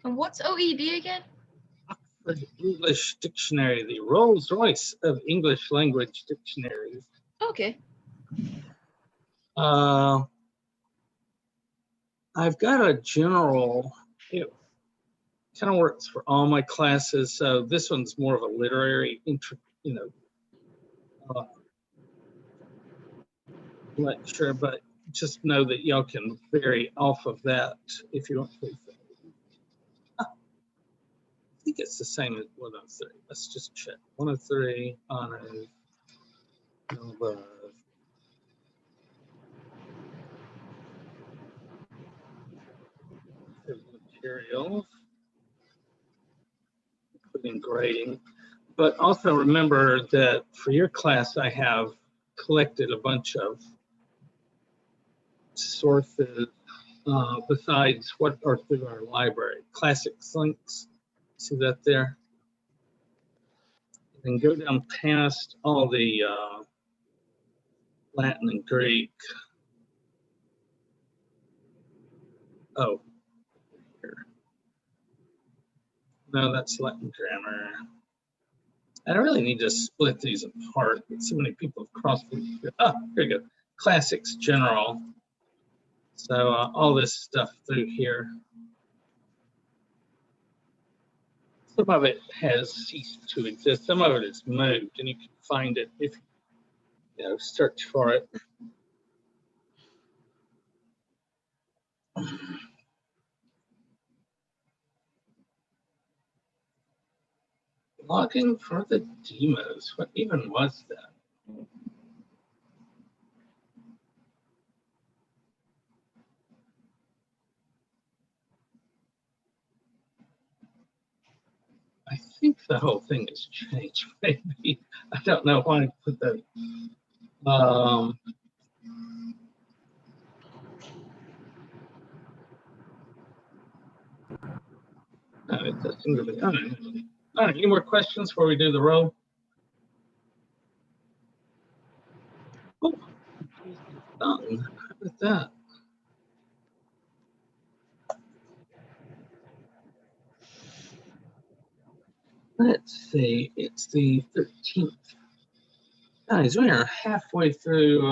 And what's OED again? The English Dictionary, the Rolls Royce of English language dictionaries. Okay. I've got a general, it kind of works for all my classes. So this one's more of a literary, lecture, but just know that y'all can vary off of that if you want to. I think it's the same as 103. Let's just check. 103 honors. Materials, including grading. But also remember that for your class, I have collected a bunch of sources besides what are through our library. Classics links, see that there? And go down past all the Latin and Greek. Oh, here. No, that's Latin grammar. I really need to split these apart. So many people have crossed these. Oh, here we go. Classics general. So all this stuff through here. Some of it has ceased to exist. Some of it is moved, and you can find it if you search for it. Logging for the demos. What even was that? I think the whole thing has changed. Maybe I don't know why I put that. No, it doesn't really. All right. Any more questions before we do the roll? Oh, done. How about that? Let's see. It's the 13th. Guys, we are halfway through.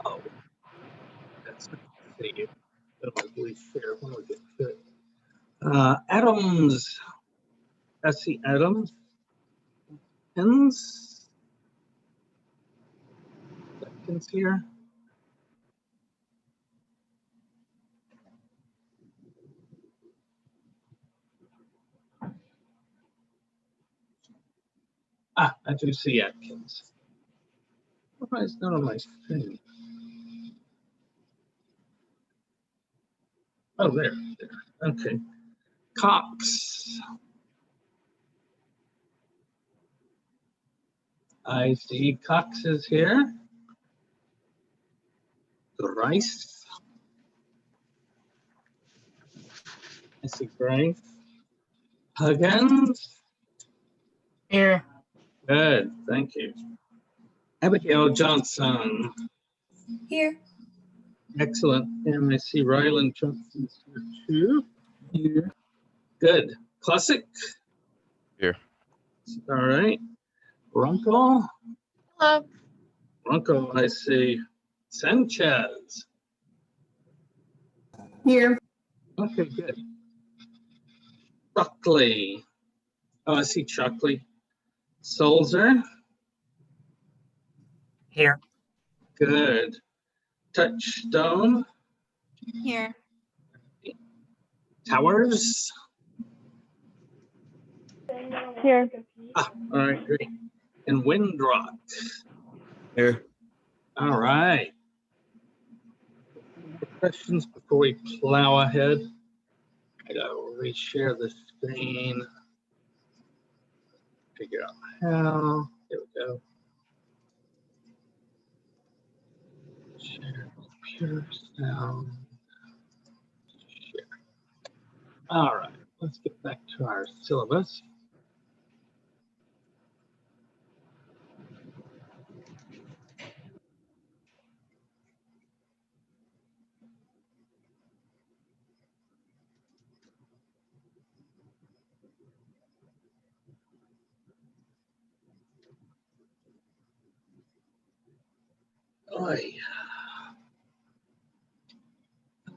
Oh, that's not saved. When we get to it. Atoms. That's the atoms. Seconds here. I do see Atkins. Why is not on my screen? Oh, there. Okay. Cox. I see Cox is here. Grice. I see Grice. Huggins. Here. Good, thank you. Abigail Johnson. Here. Excellent. And I see Ryland Johnson's here too. Here. Good. Classic. Here. All right. Bronco. Hello. Bronco, I see. Sanchez. Here. Okay, good. Buckley. Oh, I see Chuckley. Solzer. Here. Good. Touchstone. Here. Towers. Here. All right, great. And Windrock. Here. All right. Any questions before we plow ahead? I gotta reshare the screen. Figure out how. There we go. Share computer sound. Share. All right, let's get back to our syllabus. boy.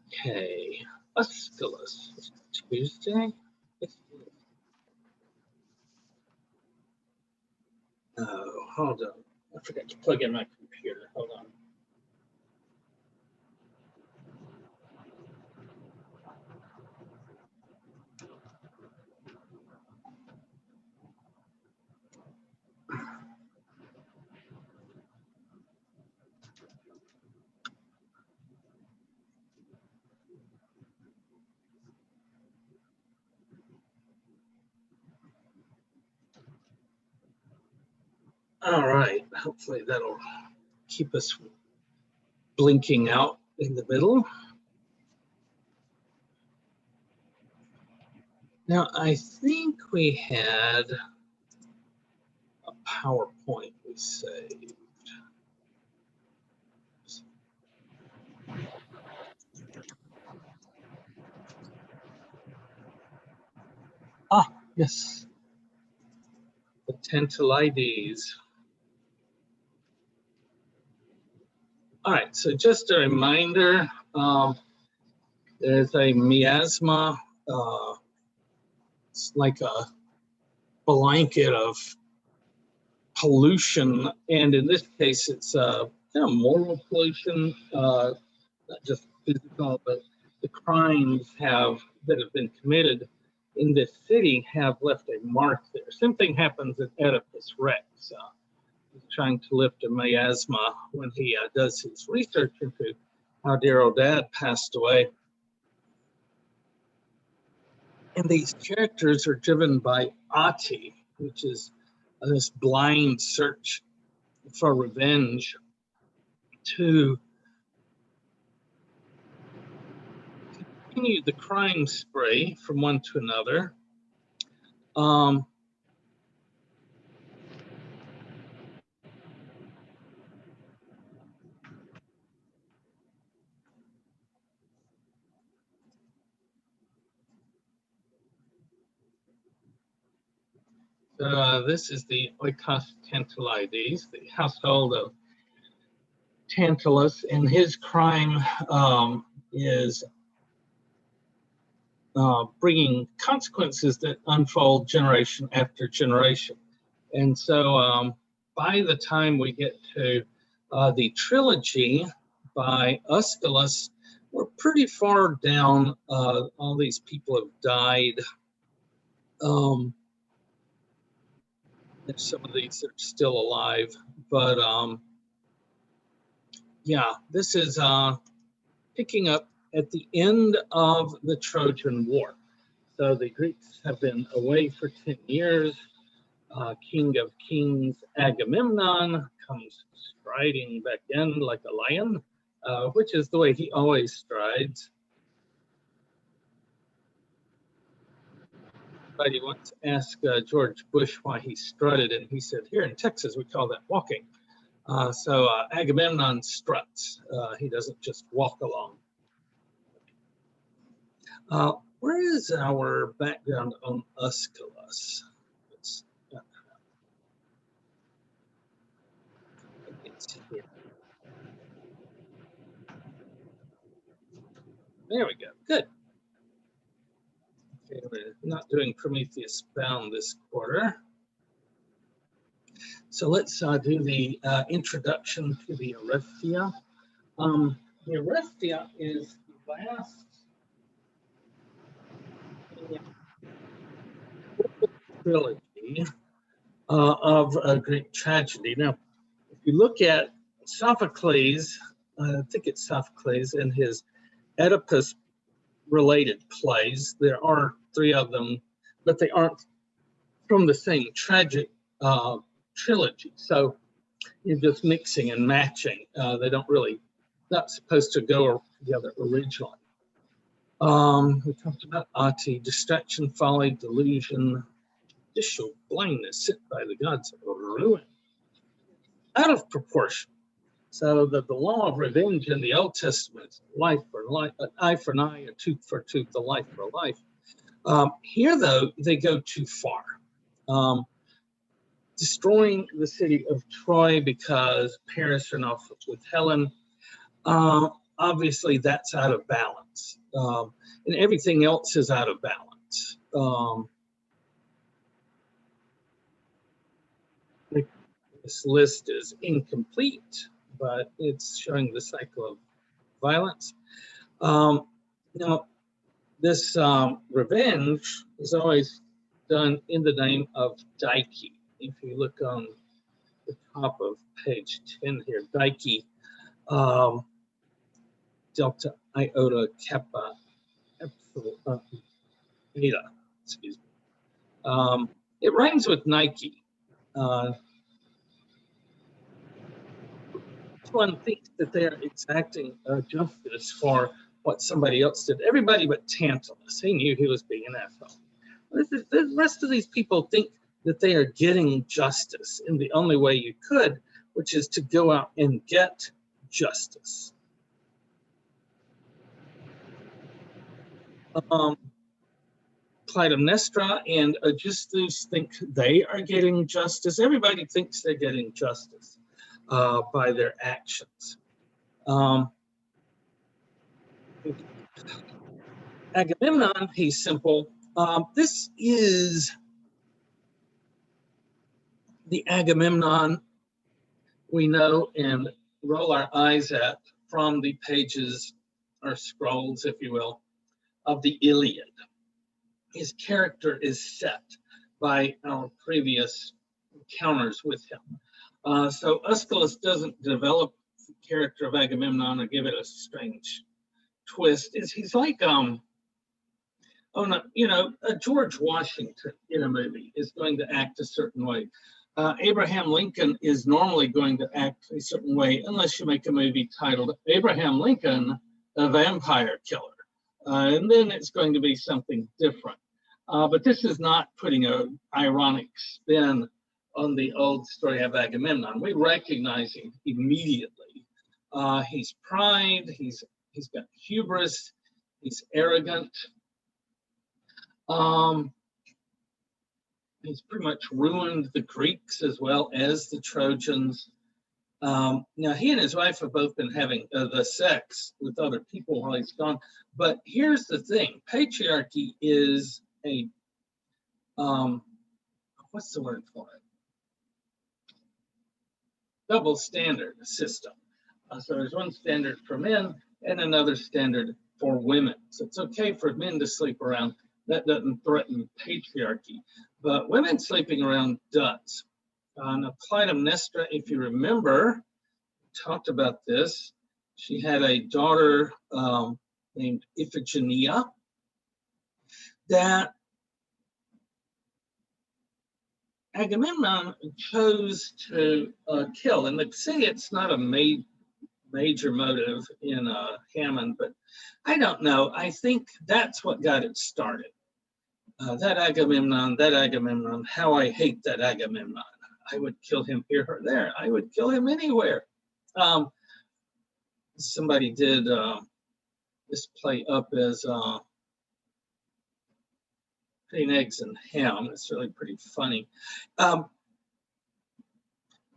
Okay, Aeschylus, Tuesday. Oh, hold on. I forgot to plug in my computer. Hold on. All right, hopefully that'll keep us blinking out in the middle. Now, I think we had a PowerPoint we saved. Ah, yes. The Tantalides. All right, so just a reminder, there's a miasma. It's like a blanket of pollution, and in this case, it's kind of moral pollution, not just physical, but the crimes that have been committed in this city have left a mark there. Same thing happens at Oedipus Rex. He's trying to lift a miasma when he does his research into how dear old dad passed away. And these characters are driven by Ati, which is this blind search for revenge to continue the crime spree from one to another. This is the Oikos Tantalides, the household of Tantalus, and his crime is bringing consequences that unfold generation after generation. And so by the time we get to the trilogy by Aeschylus, we're pretty far down. All these people have died. There's some of these that are still alive, but yeah, this is picking up at the end of the Trojan War. So the Greeks have been away for 10 years. King of Kings Agamemnon comes striding back in like a lion, which is the way he always strides. Somebody once asked George Bush why he strutted, and he said, here in Texas, we call that walking. So Agamemnon struts. He doesn't just walk along. Where is our background on Aeschylus? It's here. There we go. Good. Okay, we're not doing Prometheus Bound this quarter. So let's do the introduction to the Orestia. The Orestia is the last trilogy of Greek tragedy. Now, if you look at Sophocles, I think it's Sophocles and his Oedipus-related plays, there are 3 of them, but they aren't from the same tragic trilogy. So you're just mixing and matching. They don't really, not supposed to go together originally. We talked about Ati, distraction, folly, delusion, judicial blindness, sent by the gods of ruin, out of proportion. So that the law of revenge in the Old Testament is life for life, an eye for an eye, a tooth for a tooth, a life for a life. Here, though, they go too far. destroying the city of Troy because Paris ran off with Helen. Obviously, that's out of balance. And everything else is out of balance. This list is incomplete, but it's showing the cycle of violence. Now, this revenge is always done in the name of Dike. If you look on the top of page 10 here, Dike, delta iota kappa epsilon beta, excuse me. It rhymes with Nike. One thinks that they are exacting justice for what somebody else did. Everybody but Tantalus. He knew he was being an asshole. The rest of these people think that they are getting justice in the only way you could, which is to go out and get justice. Clytemnestra and Aeschylus think they are getting justice. Everybody thinks they're getting justice by their actions. Agamemnon, he's simple. This is the Agamemnon we know and roll our eyes at from the pages or scrolls, if you will, of the Iliad. His character is set by our previous encounters with him. So Aeschylus doesn't develop the character of Agamemnon or give it a strange twist. He's like, George Washington in a movie is going to act a certain way. Abraham Lincoln is normally going to act a certain way unless you make a movie titled Abraham Lincoln, a Vampire Killer. And then it's going to be something different. But this is not putting an ironic spin on the old story of Agamemnon. We recognize him immediately. He's pride, he's got hubris, he's arrogant. He's pretty much ruined the Greeks as well as the Trojans. Now, he and his wife have both been having the sex with other people while he's gone. But here's the thing. Patriarchy is a, what's the word for it? Double standard system. So there's one standard for men and another standard for women. So it's okay for men to sleep around. That doesn't threaten patriarchy. But women sleeping around does. Now, Clytemnestra, if you remember, talked about this. She had a daughter named Iphigenia that Agamemnon chose to kill. And they say it's not a major motive in Hammond, but I don't know. I think that's what got it started. That Agamemnon, how I hate that Agamemnon. I would kill him here or there. I would kill him anywhere. Somebody did this play up as Putting Eggs in Ham. It's really pretty funny. But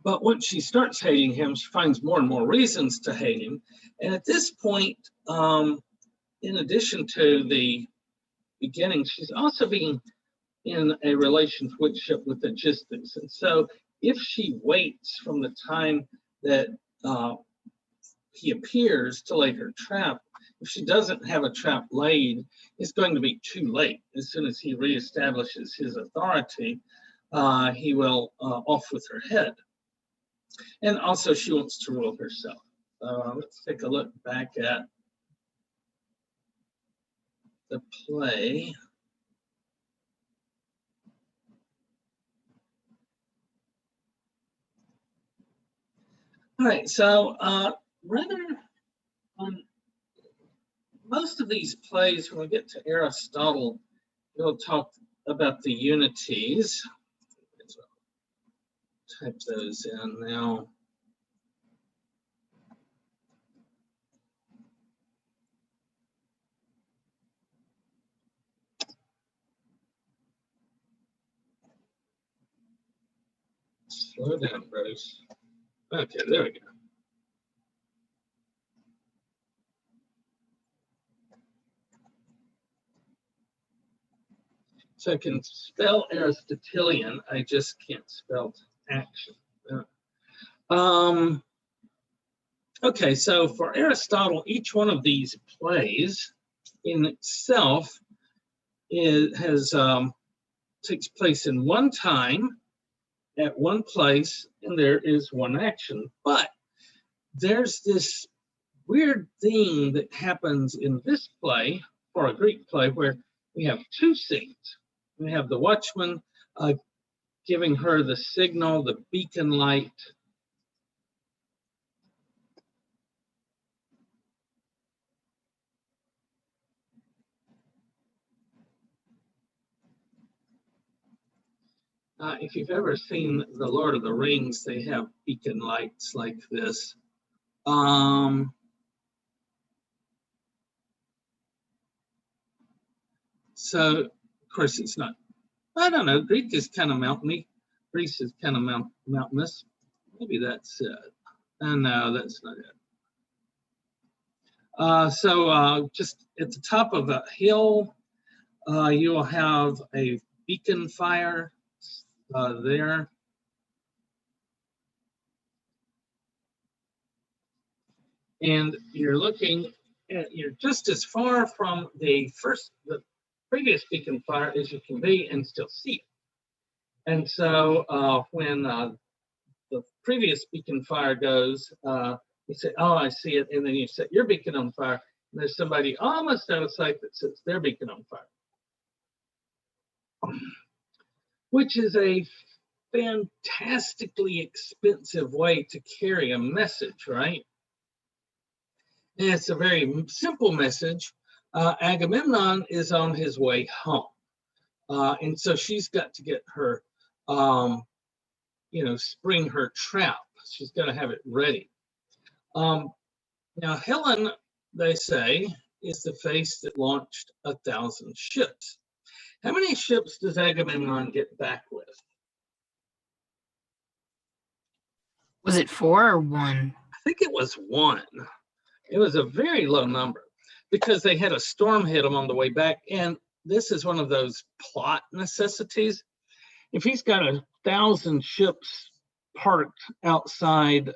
once she starts hating him, she finds more and more reasons to hate him. And at this point, in addition to the beginning, she's also being in a relationship with Aeschylus. And so if she waits from the time that he appears to lay her trap, if she doesn't have a trap laid, it's going to be too late. As soon as he reestablishes his authority, he will off with her head. And also she wants to rule herself. Let's take a look back at the play. All right, so most of these plays, when we get to Aristotle, we'll talk about the unities. Type those in now. Slow down, Bruce. Okay, there we go. So I can spell Aristotelian, I just can't spell action. Okay, so for Aristotle, each one of these plays in itself takes place in one time, at one place, and there is one action. But there's this weird thing that happens in this play, or a Greek play, where we have two scenes. We have the watchman giving her the signal, the beacon light. If you've ever seen The Lord of the Rings, they have beacon lights like this. So, of course, it's not, I don't know, Greek is kind of mountainy. Greece is kind of mountainous. Maybe that's it. No, that's not it. So just at the top of a hill, you will have a beacon fire there. And you're looking at, you're just as far from the previous beacon fire as you can be and still see it. And so when the previous beacon fire goes, you say, oh, I see it. And then you set your beacon on fire. And there's somebody almost out of sight that sets their beacon on fire, which is a fantastically expensive way to carry a message, right? And it's a very simple message. Agamemnon is on his way home. And so she's got to get her, spring her trap. She's got to have it ready. Now, Helen, they say, is the face that launched 1,000 ships. How many ships does Agamemnon get back with? Was it 4 or 1? I think it was 1. It was a very low number because they had a storm hit them on the way back. And this is one of those plot necessities. If he's got 1,000 ships parked outside,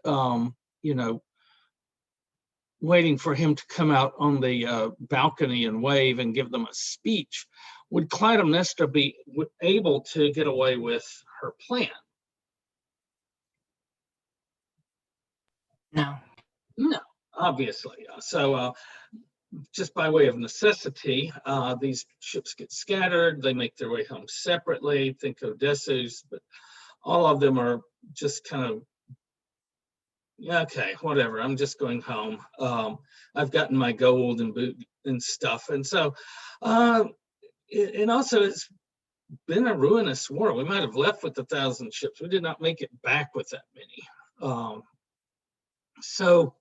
waiting for him to come out on the balcony and wave and give them a speech, would Clytemnestra be able to get away with her plan? No. No, obviously. So just by way of necessity, these ships get scattered. They make their way home separately. Think of Odysseus, but all of them are just kind of, okay, whatever. I'm just going home. I've gotten my gold and stuff. And so, and also it's been a ruinous war. We might have left with 1,000 ships. We did not make it back with that many. So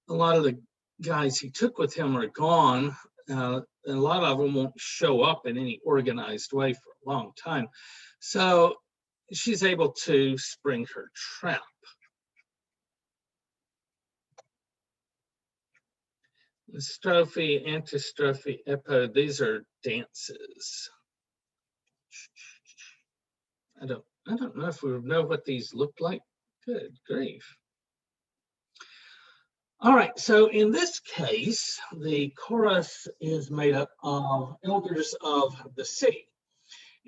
a lot of the guys he took with him are gone. And a lot of them won't show up in any organized way for a long time. So she's able to spring her trap. The strophe, antistrophe, epo, these are dances. I don't know if we know what these look like. Good grief. All right, so in this case, the chorus is made up of elders of the city.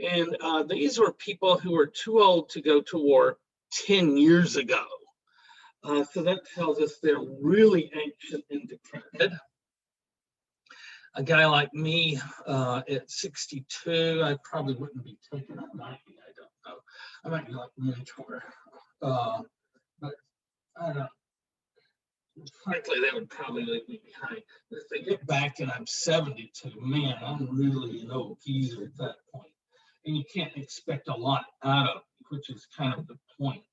And these were people who were too old to go to war 10 years ago. So that tells us they're really ancient and decrepit. A guy like me at 62, I probably wouldn't be taken at 90. I don't know. I might be like mentor. But I don't. Frankly, they would probably leave me behind. But if they get back and I'm 72, man, I'm really an old geezer at that point. And you can't expect a lot out of me, which is kind of the point.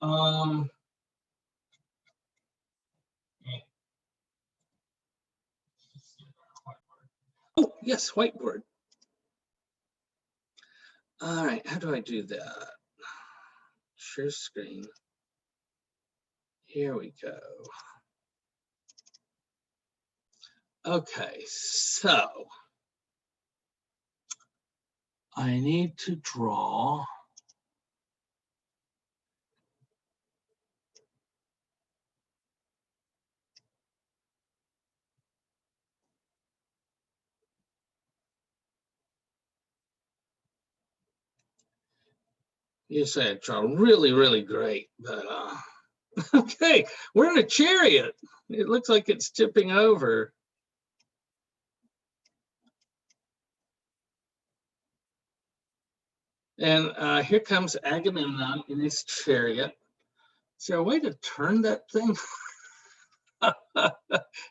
Oh, yes, whiteboard. All right, how do I do that? Share screen. Here we go. Okay, so I need to draw usually I draw really, really great, but okay, we're in a chariot. It looks like it's tipping over. And here comes Agamemnon in his chariot. Is there a way to turn that thing?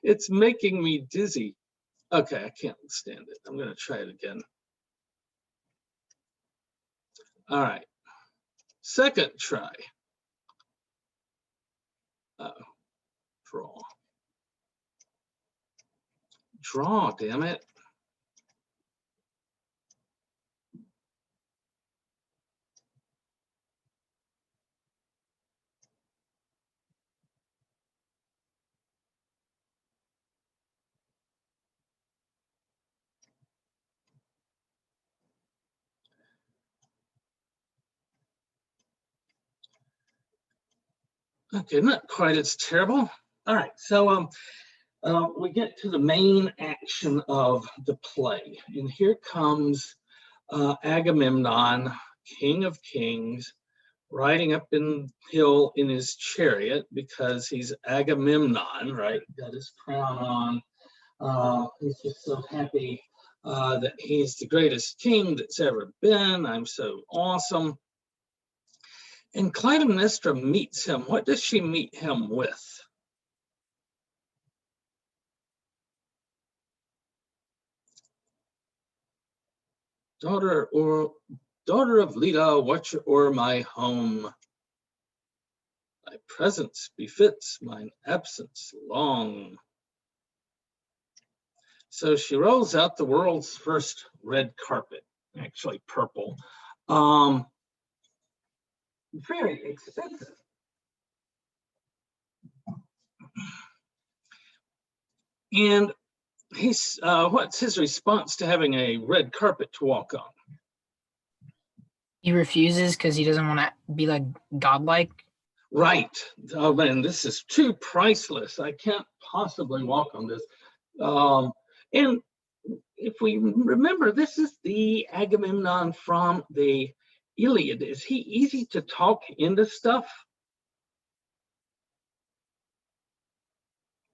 It's making me dizzy. Okay, I can't stand it. I'm going to try it again. All right, second try. Draw. Draw, damn it. Okay, not quite as terrible. All right, so we get to the main action of the play. And here comes Agamemnon, king of kings, riding up in hill in his chariot because he's Agamemnon, right? Got his crown on. He's just so happy that he's the greatest king that's ever been. I'm so awesome. And Clytemnestra meets him. What does she meet him with? Daughter of Leda, watch o'er my home. Thy presence befits mine absence long. So she rolls out the world's first red carpet, actually purple. Very expensive. And what's his response to having a red carpet to walk on? He refuses because he doesn't want to be like godlike. Right. Oh man, this is too priceless. I can't possibly walk on this. And if we remember, this is the Agamemnon from the Iliad. Is he easy to talk into stuff?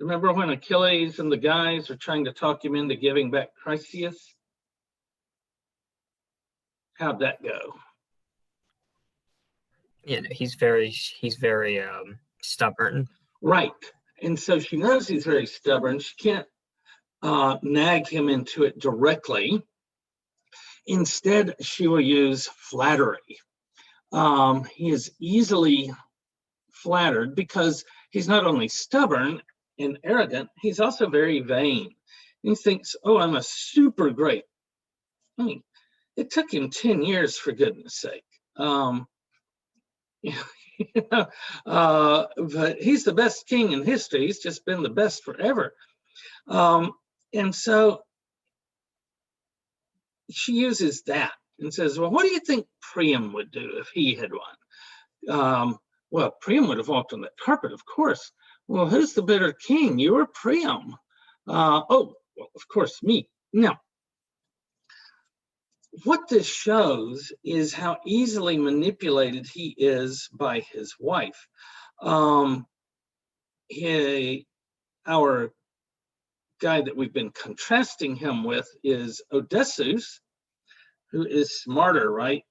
Remember when Achilles and the guys are trying to talk him into giving back Chryseis? How'd that go? Yeah, he's very stubborn. Right. And so she knows he's very stubborn. She can't nag him into it directly. Instead, she will use flattery. He is easily flattered because he's not only stubborn and arrogant, he's also very vain. He thinks, oh, I'm a super great. I mean, it took him 10 years, for goodness sake. But he's the best king in history. He's just been the best forever. And so she uses that and says, well, what do you think Priam would do if he had won? Well, Priam would have walked on that carpet, of course. Well, who's the better king, you or Priam? Oh, well, of course, me. Now, what this shows is how easily manipulated he is by his wife. Our guy that we've been contrasting him with is Odysseus, who is smarter, right?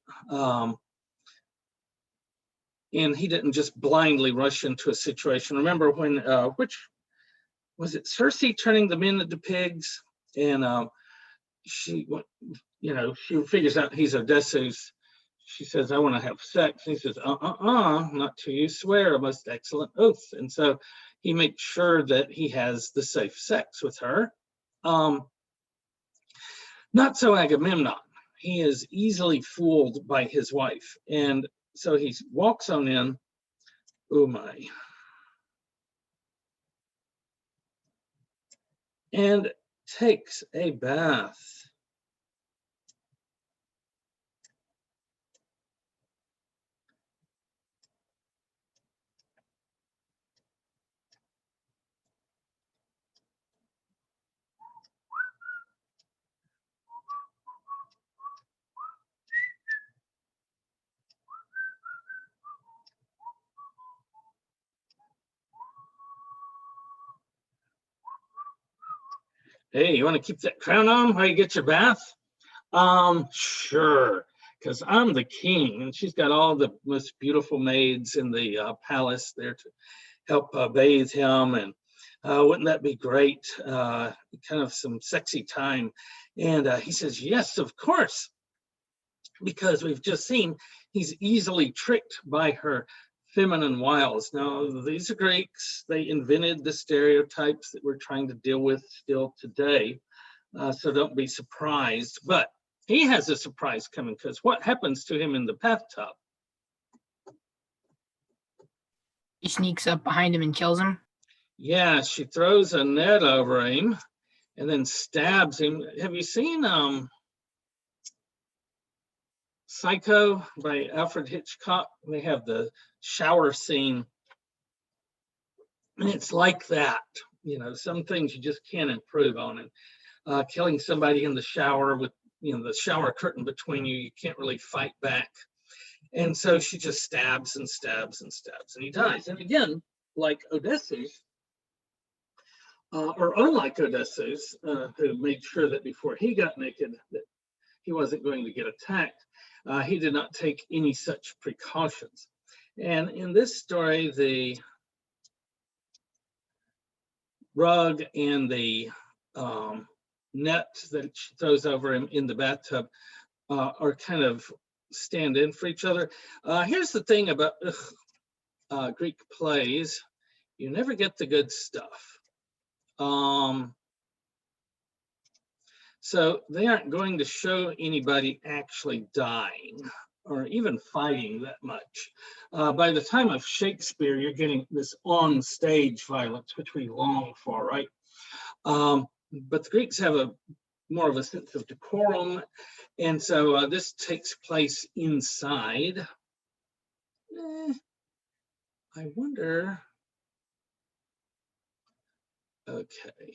And he didn't just blindly rush into a situation. Remember when, which was it, Circe turning the men into pigs? And she figures out he's Odysseus. She says, I want to have sex. And he says, not till you swear a most excellent oath. And so he makes sure that he has the safe sex with her. Not so Agamemnon. He is easily fooled by his wife. And so he walks on in. Oh my. And takes a bath. Hey, you want to keep that crown on while you get your bath? Sure, because I'm the king, and she's got all the most beautiful maids in the palace there to help bathe him, and wouldn't that be great? Kind of some sexy time. And he says, yes, of course, because we've just seen he's easily tricked by her feminine wiles. Now, these are Greeks. They invented the stereotypes that we're trying to deal with still today. So don't be surprised. But he has a surprise coming, because what happens to him in the bathtub? He sneaks up behind him and kills him. Yeah, she throws a net over him and then stabs him. Have you seen Psycho by Alfred Hitchcock? They have the shower scene, and it's like that. You know, some things you just can't improve on. And killing somebody in the shower with, you know, the shower curtain between you, you can't really fight back. And so she just stabs and stabs and stabs, and he dies. And again, like Odysseus, or unlike Odysseus, who made sure that before he got naked that he wasn't going to get attacked, he did not take any such precautions. And in this story, the rug and the net that she throws over him in the bathtub are kind of stand in for each other. Here's the thing about Greek plays: you never get the good stuff. So they aren't going to show anybody actually dying or even fighting that much. By the time of Shakespeare, you're getting this on-stage violence, which we long for, right? But the Greeks have more of a sense of decorum, and so this takes place inside. I wonder. Okay.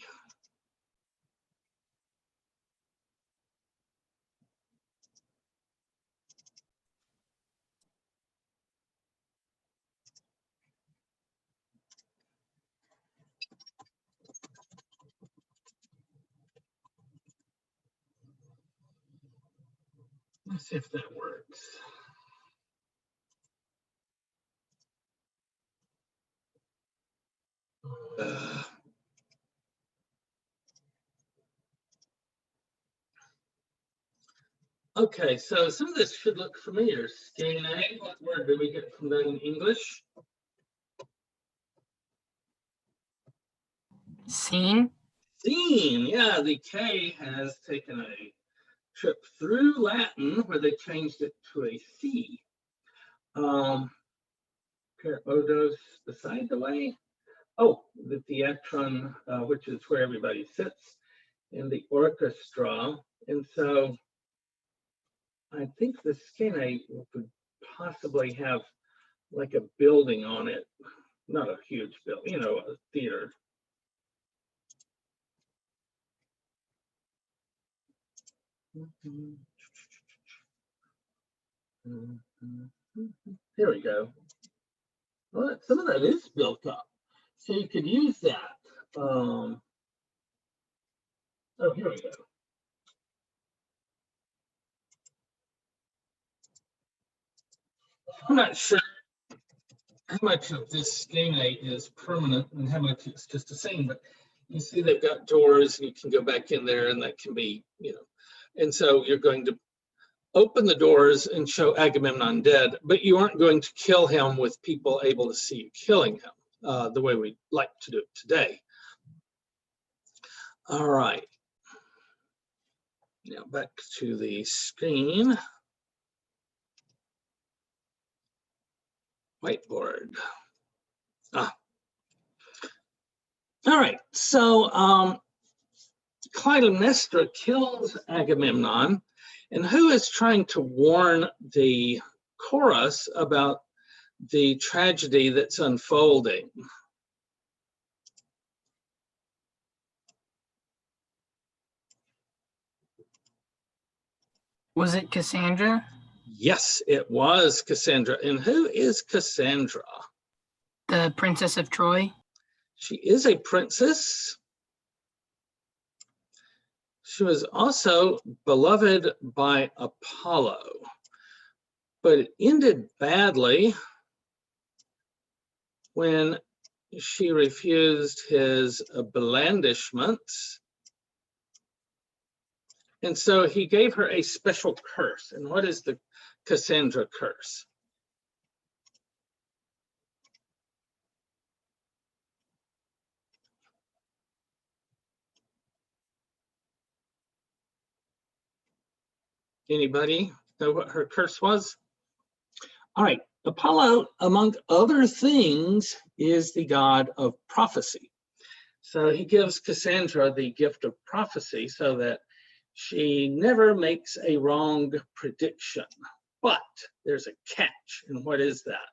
Let's see if that works. Okay, so some of this should look familiar. Skene, what word did we get from that in English? Scene? Scene, yeah, the K has taken a trip through Latin where they changed it to a C. Per odos, beside the way. Oh, the theatron, which is where everybody sits, in the orchestra. And so I think the Skene could possibly have like a building on it, not a huge building, you know, a theater. Here we go. Well, some of that is built up, so you could use that. Oh, here we go. I'm not sure how much of this Skene is permanent and how much it's just a scene, but you see they've got doors and you can go back in there, and that can be, you know, and so you're going to open the doors and show Agamemnon dead, but you aren't going to kill him with people able to see you killing him the way we like to do it today. All right. Now back to the screen. whiteboard. All right, so Clytemnestra kills Agamemnon, and who is trying to warn the chorus about the tragedy that's unfolding? Was it Cassandra? Yes, it was Cassandra. And who is Cassandra? The Princess of Troy? She is a princess. She was also beloved by Apollo, but it ended badly when she refused his blandishments. And so he gave her a special curse. And what is the Cassandra curse? Anybody know what her curse was? All right, Apollo, among other things, is the god of prophecy. So he gives Cassandra the gift of prophecy so that she never makes a wrong prediction. But there's a catch, and what is that?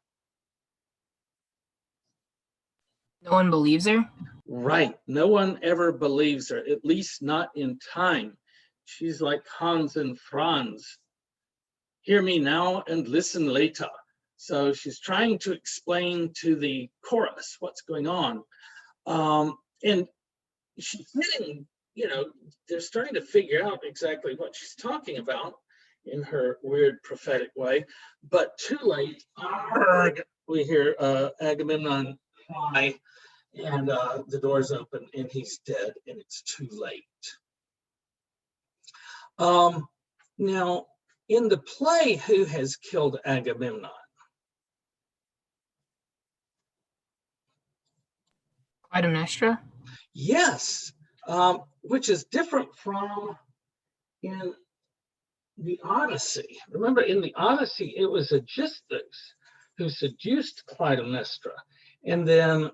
No one believes her? Right, no one ever believes her, at least not in time. She's like Hans and Franz. Hear me now and listen later. So she's trying to explain to the chorus what's going on. And she's getting, they're starting to figure out exactly what she's talking about in her weird prophetic way. But too late, we hear Agamemnon cry, and the doors open, and he's dead, and it's too late. Now, in the play, who has killed Agamemnon? Clytemnestra? Yes, which is different from in the Odyssey. Remember, in the Odyssey, it was Aeschylus who seduced Clytemnestra and then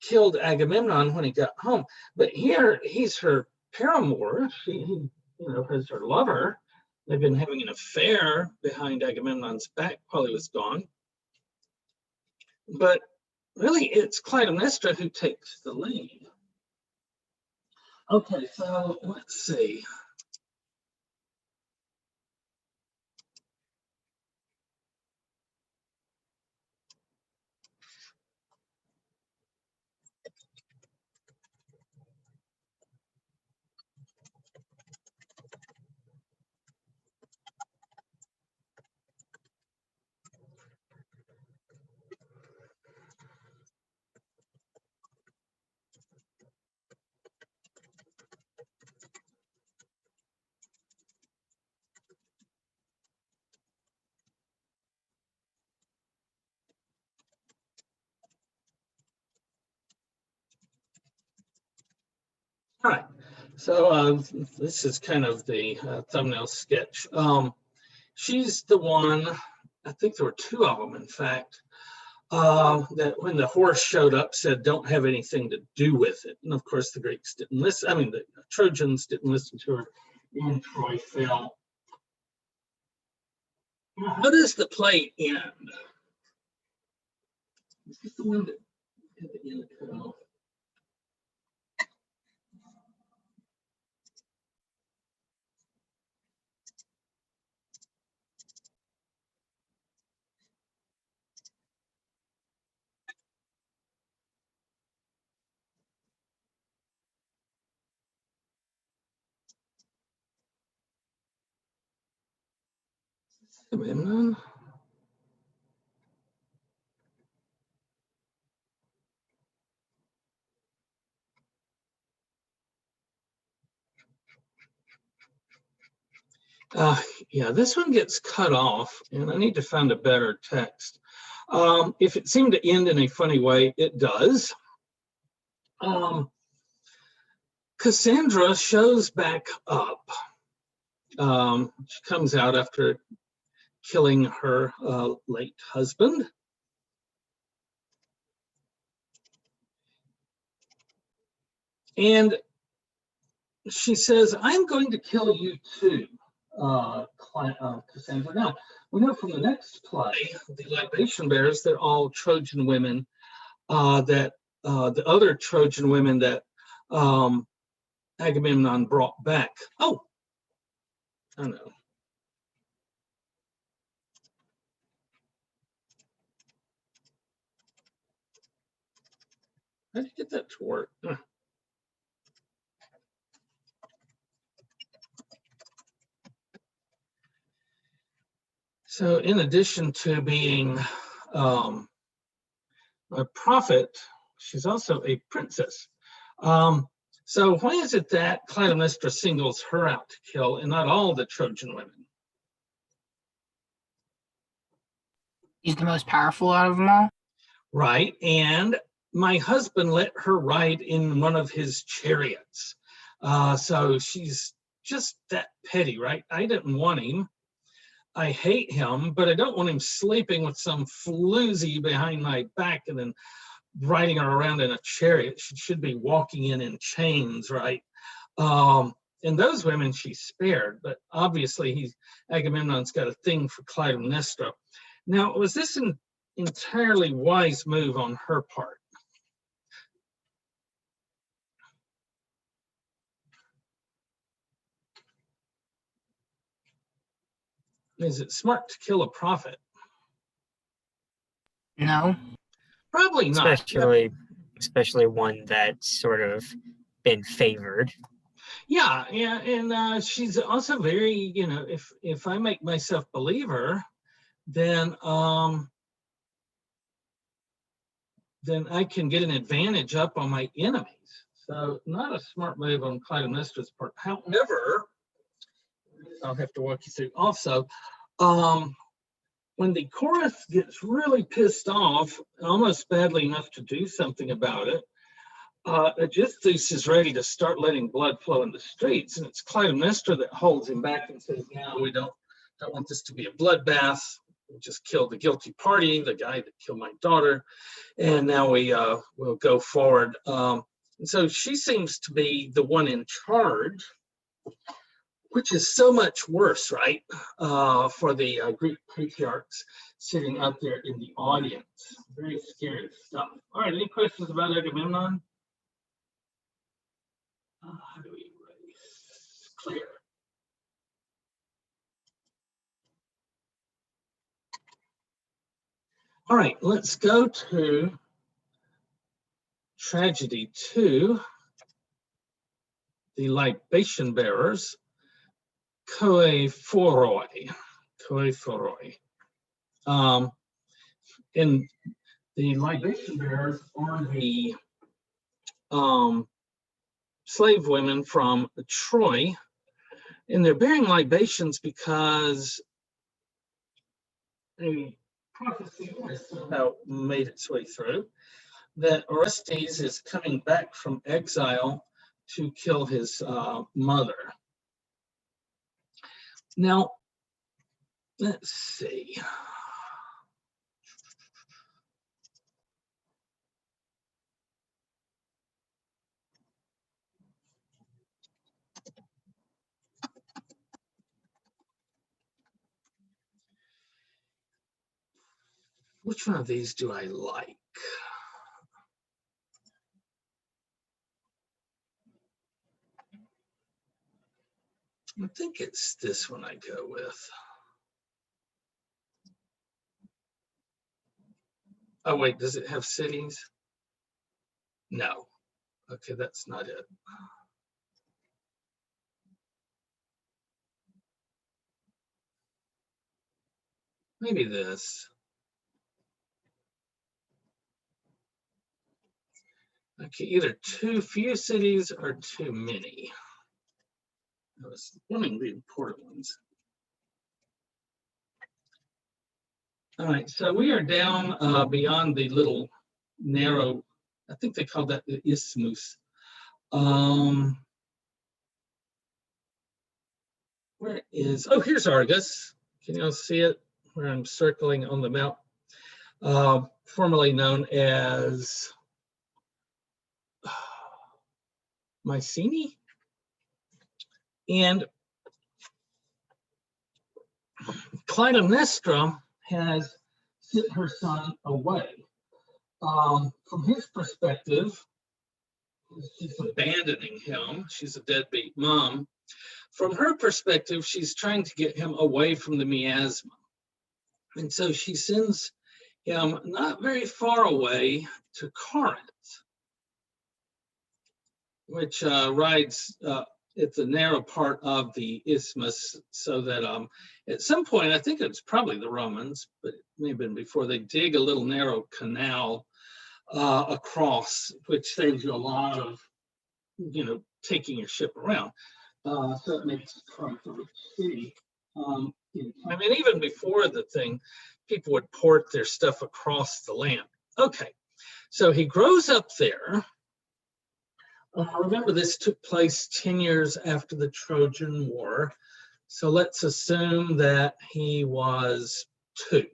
killed Agamemnon when he got home. But here, he's her paramour. He is her lover. They've been having an affair behind Agamemnon's back while he was gone. But really, it's Clytemnestra who takes the lead. Okay, so let's see. All right, so this is kind of the thumbnail sketch. She's the one, I think there were two of them, in fact, that when the horse showed up said, don't have anything to do with it. And of course, the Greeks didn't listen. I mean, the Trojans didn't listen to her, and Troy fell. How does the play end? Is this the one that at the end cut off? Agamemnon? Yeah, this one gets cut off, and I need to find a better text. If it seemed to end in a funny way, it does. Cassandra shows back up. She comes out after killing her late husband. And she says, I'm going to kill you too, Cassandra. Now, we know from the next play, the libation bearers, they're all Trojan women, the other Trojan women that Agamemnon brought back. Oh, I know. How did you get that to work? So in addition to being a prophet, she's also a princess. So why is it that Clytemnestra singles her out to kill and not all the Trojan women? He's the most powerful out of them all. Right, and my husband let her ride in one of his chariots. So she's just that petty, right? I didn't want him. I hate him, but I don't want him sleeping with some floozy behind my back and then riding her around in a chariot. She should be walking in chains, right? And those women she spared, but obviously Agamemnon's got a thing for Clytemnestra. Now, was this an entirely wise move on her part? Is it smart to kill a prophet? No. Probably not. Especially one that's sort of been favored. Yeah, and she's also very, if I make myself believer, then I can get an advantage up on my enemies. So not a smart move on Clytemnestra's part. However, I'll have to walk you through also. When the chorus gets really pissed off, almost badly enough to do something about it, Aeschylus is ready to start letting blood flow in the streets, and it's Clytemnestra that holds him back and says, "No, we don't want this to be a bloodbath. We just killed the guilty party, the guy that killed my daughter, and now we'll go forward." And so she seems to be the one in charge, which is so much worse, right, for the Greek patriarchs sitting out there in the audience. Very scary stuff. All right, any questions about Agamemnon? How do we erase? Clear. All right, let's go to tragedy 2, the libation bearers, Choephori. And the libation bearers are the slave women from Troy, and they're bearing libations because a prophecy has somehow made its way through that Orestes is coming back from exile to kill his mother. Now, let's see. Which one of these do I like? I think it's this one I go with. Oh, wait, does it have cities? No. Okay, that's not it. Maybe this. Okay, either too few cities or too many. I was wanting the important ones. All right, so we are down beyond the little narrow, I think they call that the isthmus. Where is, oh, here's Argus. Can you all see it? where I'm circling on the map, formerly known as Mycenae. And Clytemnestra has sent her son away. From his perspective, she's abandoning him. She's a deadbeat mom. From her perspective, she's trying to get him away from the miasma. And so she sends him not very far away to Corinth, which rides at the narrow part of the isthmus, so that at some point, I think it's probably the Romans, but it may have been before, they dig a little narrow canal across, which saves you a lot of, taking your ship around. So it makes Corinth a rich city. I mean, even before the thing, people would port their stuff across the land. Okay, so he grows up there. Remember, this took place 10 years after the Trojan War. So let's assume that he was 2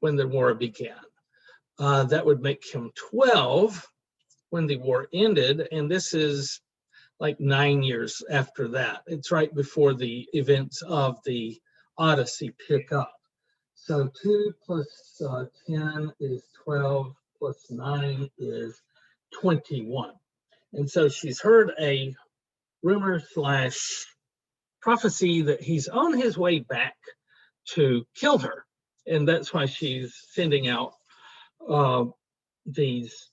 when the war began. That would make him 12 when the war ended. And this is like 9 years after that. It's right before the events of the Odyssey pick up. So 2 plus 10 is 12, plus 9 is 21. And so she's heard a rumor / prophecy that he's on his way back to kill her. And that's why she's sending out these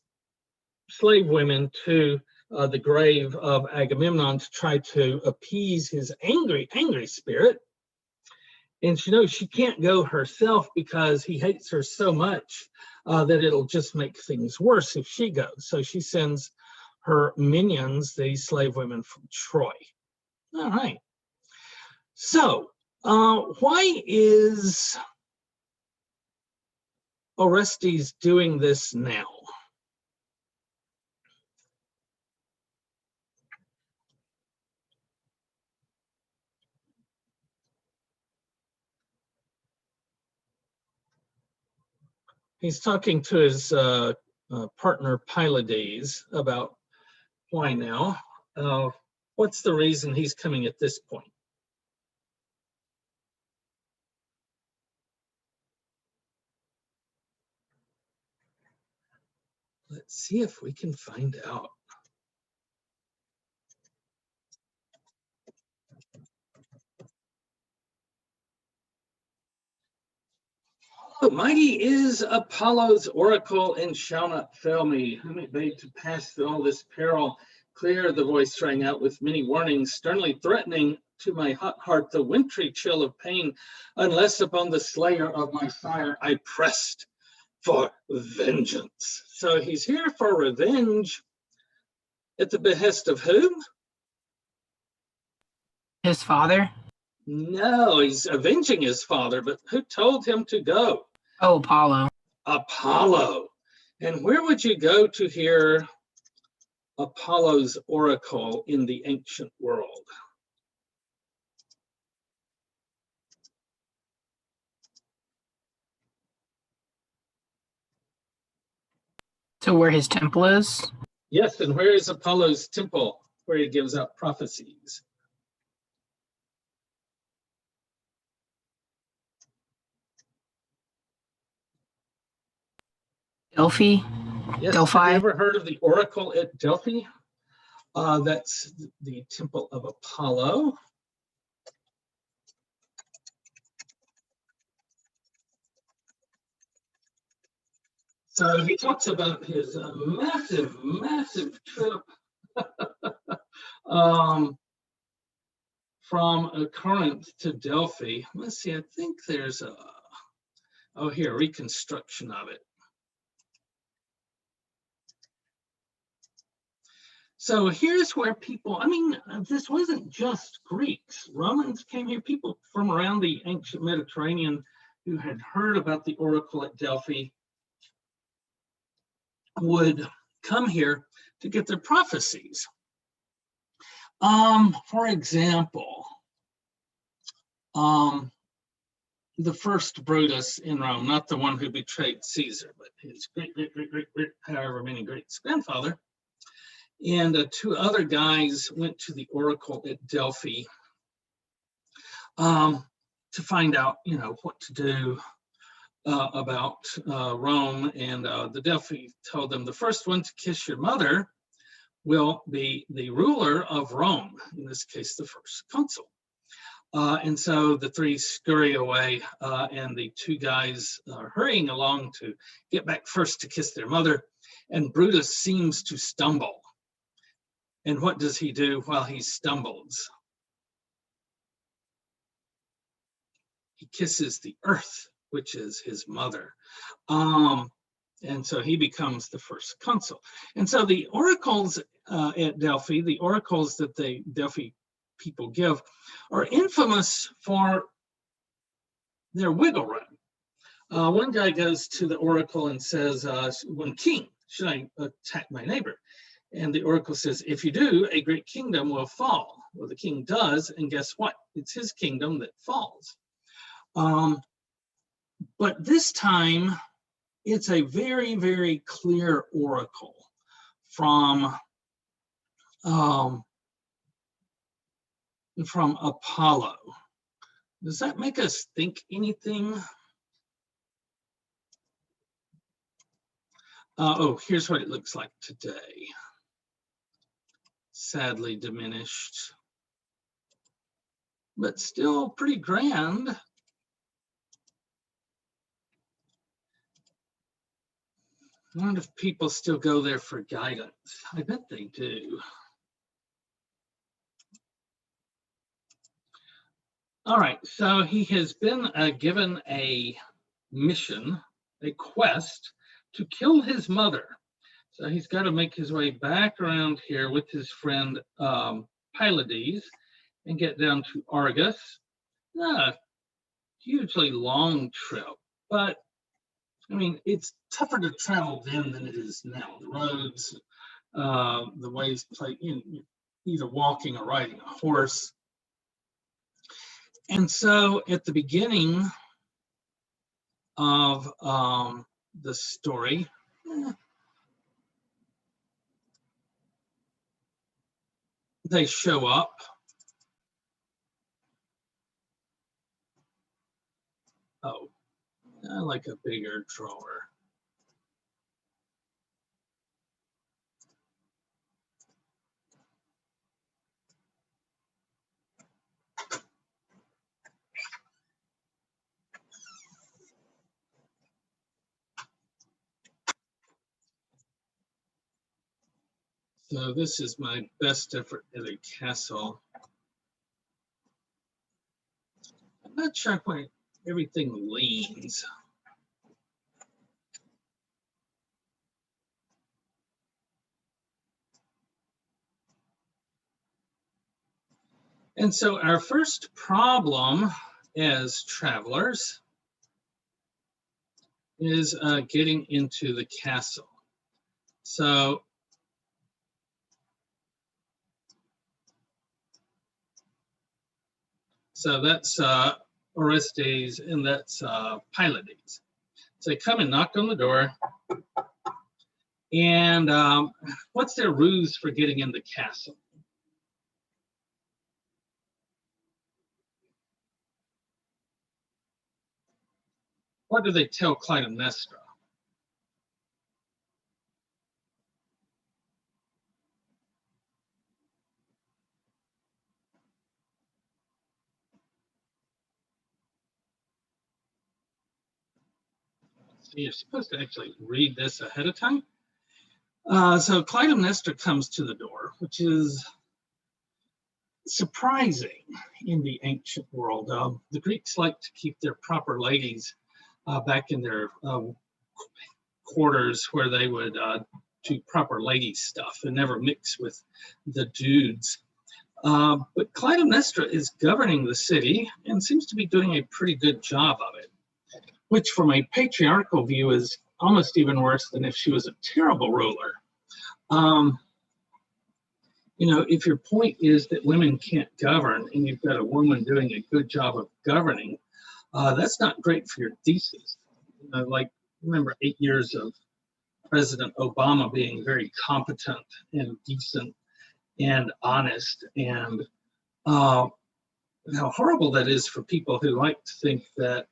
slave women to the grave of Agamemnon to try to appease his angry spirit. And she knows she can't go herself because he hates her so much that it'll just make things worse if she goes. So she sends her minions, these slave women from Troy. All right. So why is Orestes doing this now? He's talking to his partner Pylades about why now. What's the reason he's coming at this point? Let's see if we can find out. Mighty is Apollo's oracle and shall not fail me. Whom it bade to pass through all this peril. Clear the voice rang out with many warnings, sternly threatening to my hot heart the wintry chill of pain, unless upon the slayer of my sire I pressed for vengeance. So he's here for revenge at the behest of whom? His father? No, he's avenging his father, but who told him to go? Oh, Apollo. Apollo. And where would you go to hear Apollo's oracle in the ancient world? To where his temple is? Yes, and where is Apollo's temple where he gives out prophecies? Delphi? Yes, Delphi? have you ever heard of the oracle at Delphi? That's the temple of Apollo. So he talks about his massive trip from Corinth to Delphi. Let's see, I think there's a, reconstruction of it. So here's where people, this wasn't just Greeks. Romans came here, people from around the ancient Mediterranean who had heard about the oracle at Delphi would come here to get their prophecies. For example, the first Brutus in Rome, not the one who betrayed Caesar, but his great, however many greats grandfather. And two other guys went to the oracle at Delphi to find out, what to do about Rome. And the Delphi told them the first one to kiss your mother will be the ruler of Rome, in this case, the first consul. And so the three scurry away, and the two guys are hurrying along to get back first to kiss their mother. And Brutus seems to stumble. And what does he do while he stumbles? He kisses the earth, which is his mother. And so he becomes the first consul. And so the oracles at Delphi, the oracles that the Delphi people give, are infamous for their wiggle room. One guy goes to the oracle and says, when king, should I attack my neighbor? And the oracle says, if you do, a great kingdom will fall. Well, the king does, and guess what? It's his kingdom that falls. But this time, it's a very, very clear oracle from Apollo. Does that make us think anything? Oh, here's what it looks like today. Sadly diminished, but still pretty grand. I wonder if people still go there for guidance. I bet they do. All right, so he has been given a mission, a quest to kill his mother. So he's got to make his way back around here with his friend Pylades and get down to Argus. Not a hugely long trip, but I mean, it's tougher to travel then than it is now. The roads, the ways, either walking or riding a horse. And so at the beginning of the story, they show up. Oh, I like a bigger drawer. So this is my best effort at a castle. I'm not sure why everything leans. And so our first problem as travelers is getting into the castle. So that's Orestes and that's Pylades. So they come and knock on the door. And what's their ruse for getting in the castle? What do they tell Clytemnestra? So you're supposed to actually read this ahead of time. So Clytemnestra comes to the door, which is surprising in the ancient world. The Greeks like to keep their proper ladies back in their quarters where they would do proper lady stuff and never mix with the dudes. But Clytemnestra is governing the city and seems to be doing a pretty good job of it, which from a patriarchal view is almost even worse than if she was a terrible ruler. If your point is that women can't govern and you've got a woman doing a good job of governing, that's not great for your thesis. You know, like, remember 8 years of President Obama being very competent and decent and honest, and how horrible that is for people who like to think that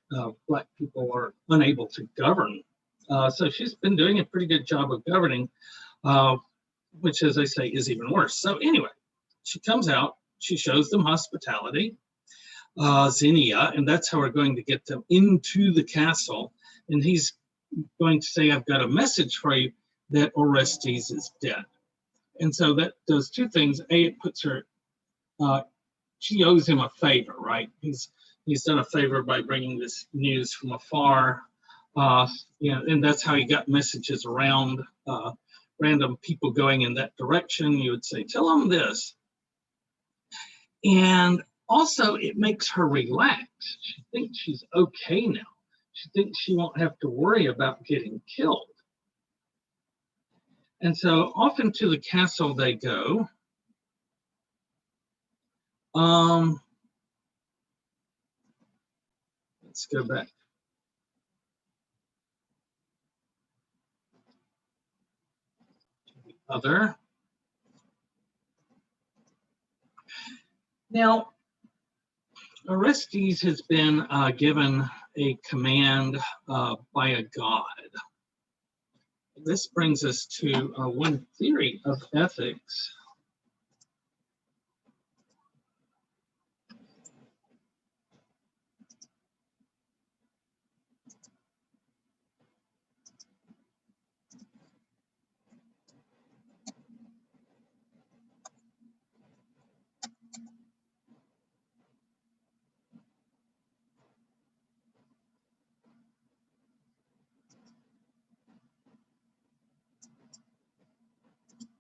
Black people are unable to govern. So she's been doing a pretty good job of governing, which, as I say, is even worse. So anyway, she comes out, she shows them hospitality, Xenia, and that's how we're going to get them into the castle. And he's going to say, I've got a message for you, that Orestes is dead. And so that does two things. A, it puts her, she owes him a favor, right? He's done a favor by bringing this news from afar. And that's how he got messages around random people going in that direction. You would say, tell him this. And also, it makes her relax. She thinks she's okay now. She thinks she won't have to worry about getting killed. And so off into the castle they go. Let's go back. To the other. Now, Orestes has been given a command by a god. This brings us to one theory of ethics.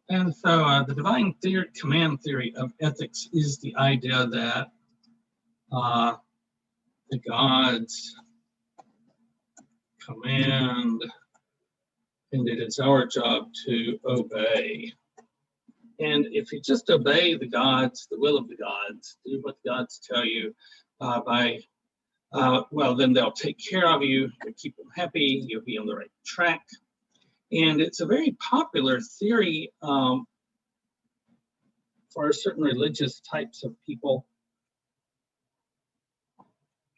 And so the divine command theory of ethics is the idea that the gods command, and it is our job to obey. And if you just obey the gods, the will of the gods, do what the gods tell you, well, then they'll take care of you, you'll keep them happy, you'll be on the right track. And it's a very popular theory for certain religious types of people,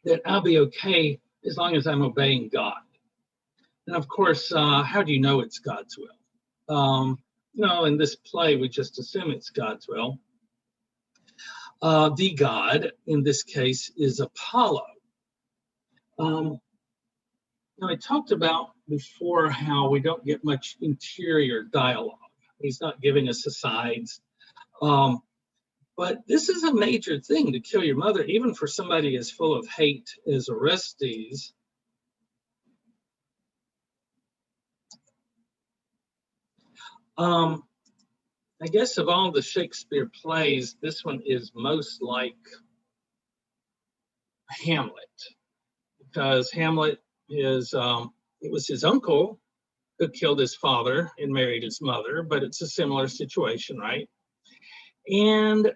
that I'll be okay as long as I'm obeying God. And of course, how do you know it's God's will? No, in this play, we just assume it's God's will. The god, in this case, is Apollo. Now, I talked about before how we don't get much interior dialogue. He's not giving us asides. But this is a major thing, to kill your mother, even for somebody as full of hate as Orestes. I guess of all the Shakespeare plays, this one is most like Hamlet, because Hamlet is, it was his uncle who killed his father and married his mother, but it's a similar situation, right? And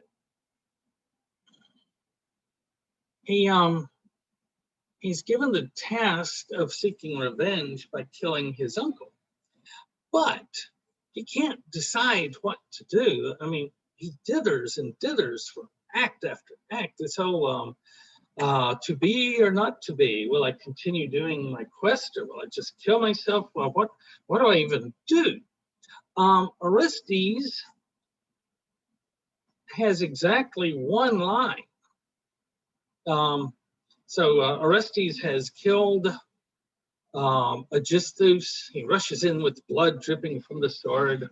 he's given the task of seeking revenge by killing his uncle, but he can't decide what to do. I mean, he dithers and dithers from act after act. This whole to be or not to be. Will I continue doing my quest, or will I just kill myself? Well, what do I even do? Orestes has exactly one line. So Orestes has killed Aeschylus. He rushes in with blood dripping from the sword.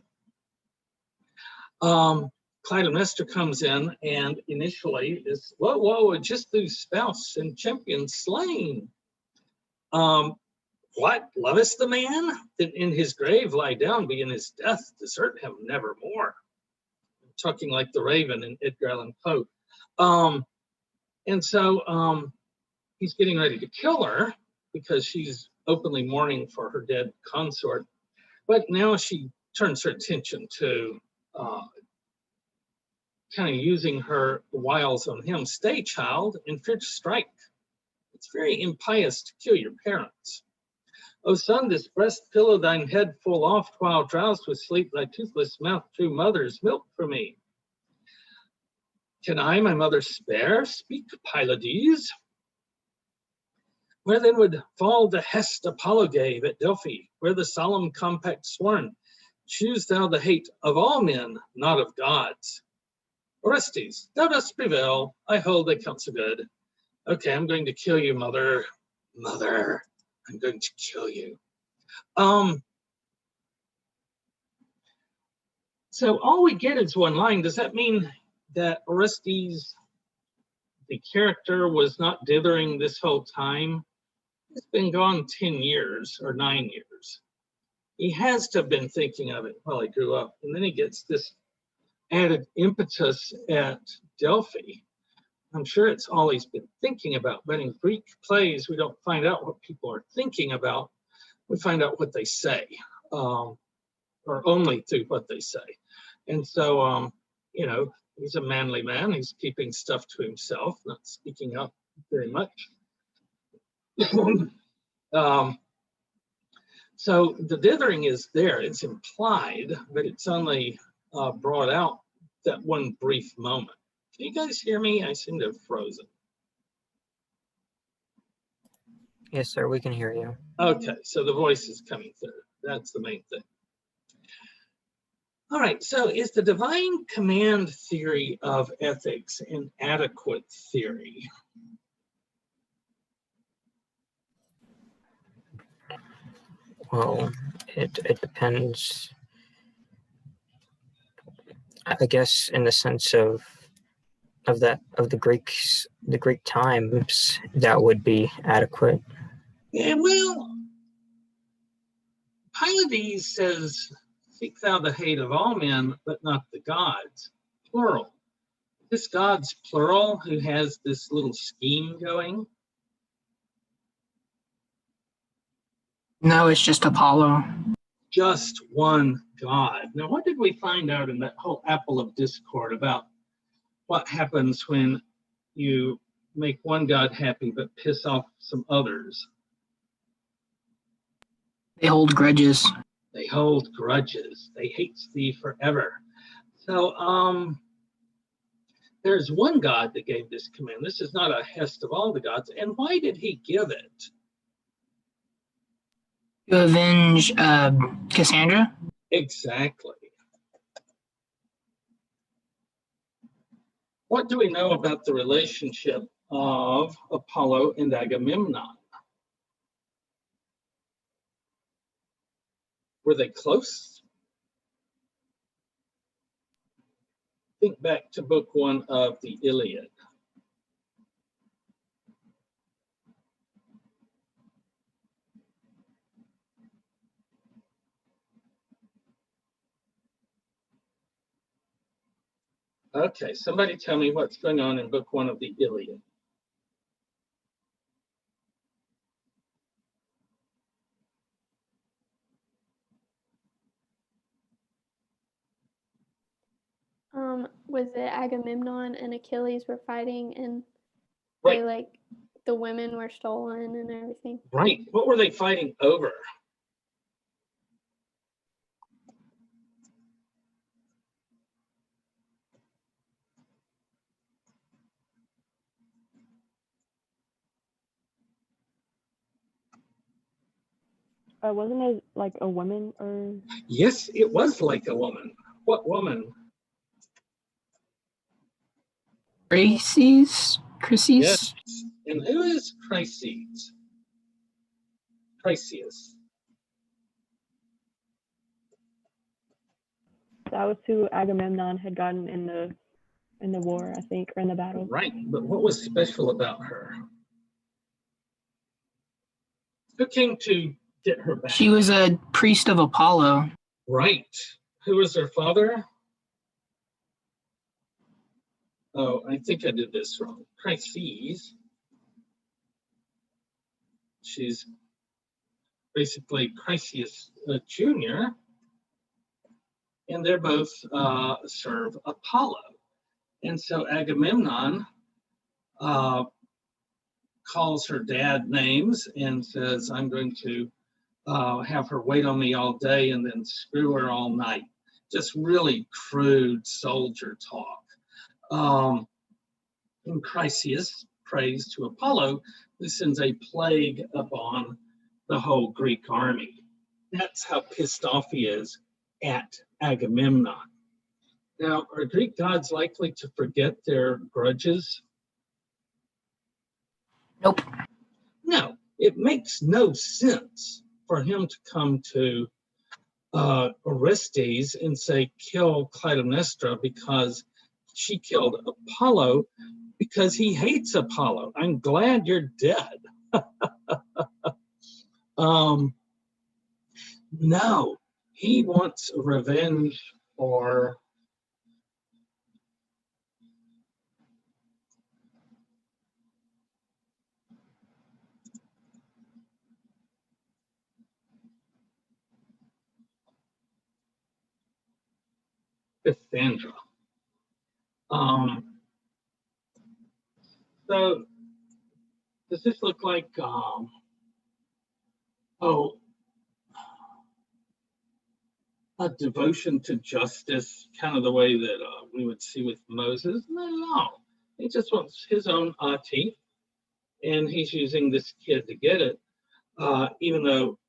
Clytemnestra comes in and initially is, whoa, Aeschylus' spouse and champion slain. What, lovest the man? Then in his grave lie down, be in his death, desert him nevermore. Talking like the Raven in Edgar Allan Poe. And so he's getting ready to kill her because she's openly mourning for her dead consort. But now she turns her attention to kind of using her wiles on him. Stay, child, and fear to strike. It's very impious to kill your parents. O son, this breast pillow thine head full oft, while drowsed with sleep, thy toothless mouth drew mother's milk for me. Can I my mother spare? Speak, Pylades. Where then would fall the hest Apollo gave at Delphi, where the solemn compact sworn, choose thou the hate of all men, not of gods. Orestes, thou dost prevail. I hold thy counsel good. Okay, I'm going to kill you, mother. Mother, I'm going to kill you. So all we get is one line. Does that mean that Orestes, the character, was not dithering this whole time? He's been gone 10 years or 9 years. He has to have been thinking of it while he grew up. And then he gets this added impetus at Delphi. I'm sure it's all he's been thinking about. But in Greek plays, we don't find out what people are thinking about. We find out what they say, or only through what they say. And so, he's a manly man. He's keeping stuff to himself, not speaking up very much. So the dithering is there. It's implied, but it's only brought out that one brief moment. Can you guys hear me? I seem to have frozen. Yes, sir, we can hear you. Okay, so the voice is coming through. That's the main thing. All right, so is the divine command theory of ethics an adequate theory? Well, it depends, I guess, in the sense of the Greek times, that would be adequate. Yeah, well, Pylades says, seek thou the hate of all men, but not the gods, plural. This God's plural who has this little scheme going? No, it's just Apollo. Just one God. Now, what did we find out in that whole apple of discord about what happens when you make one God happy but piss off some others? They hold grudges. They hold grudges. They hate thee forever. So there's one God that gave this command. This is not a hest of all the gods. And why did he give it? To avenge Cassandra? Exactly. What do we know about the relationship of Apollo and Agamemnon? Were they close? Think back to book 1 of the Iliad. Okay, somebody tell me what's going on in book 1 of the Iliad. Was it Agamemnon and Achilles were fighting and Right. the women were stolen and everything? Right. What were they fighting over? Wasn't it like a woman or? Yes, it was like a woman. What woman? Chryses? Yes. And who is Chryses? Perseus. That was who Agamemnon had gotten in the war, I think, or in the battle. Right, but what was special about her? Who came to get her back? She was a priest of Apollo. Right. Who was her father? Oh, I think I did this wrong. Chryses. She's basically Chryseus Jr. And they're both serve Apollo. And so Agamemnon calls her dad names and says, I'm going to have her wait on me all day and then screw her all night. Just really crude soldier talk. And Chryseis prays to Apollo, who sends a plague upon the whole Greek army. That's how pissed off he is at Agamemnon. Now, are Greek gods likely to forget their grudges? Nope. No, it makes no sense for him to come to Orestes and say, kill Clytemnestra because she killed Apollo, because he hates Apollo. I'm glad you're dead. No, he wants revenge for Cassandra. So does this look like a devotion to justice, kind of the way that we would see with Moses? No. He just wants his own teeth, and he's using this kid to get it, even though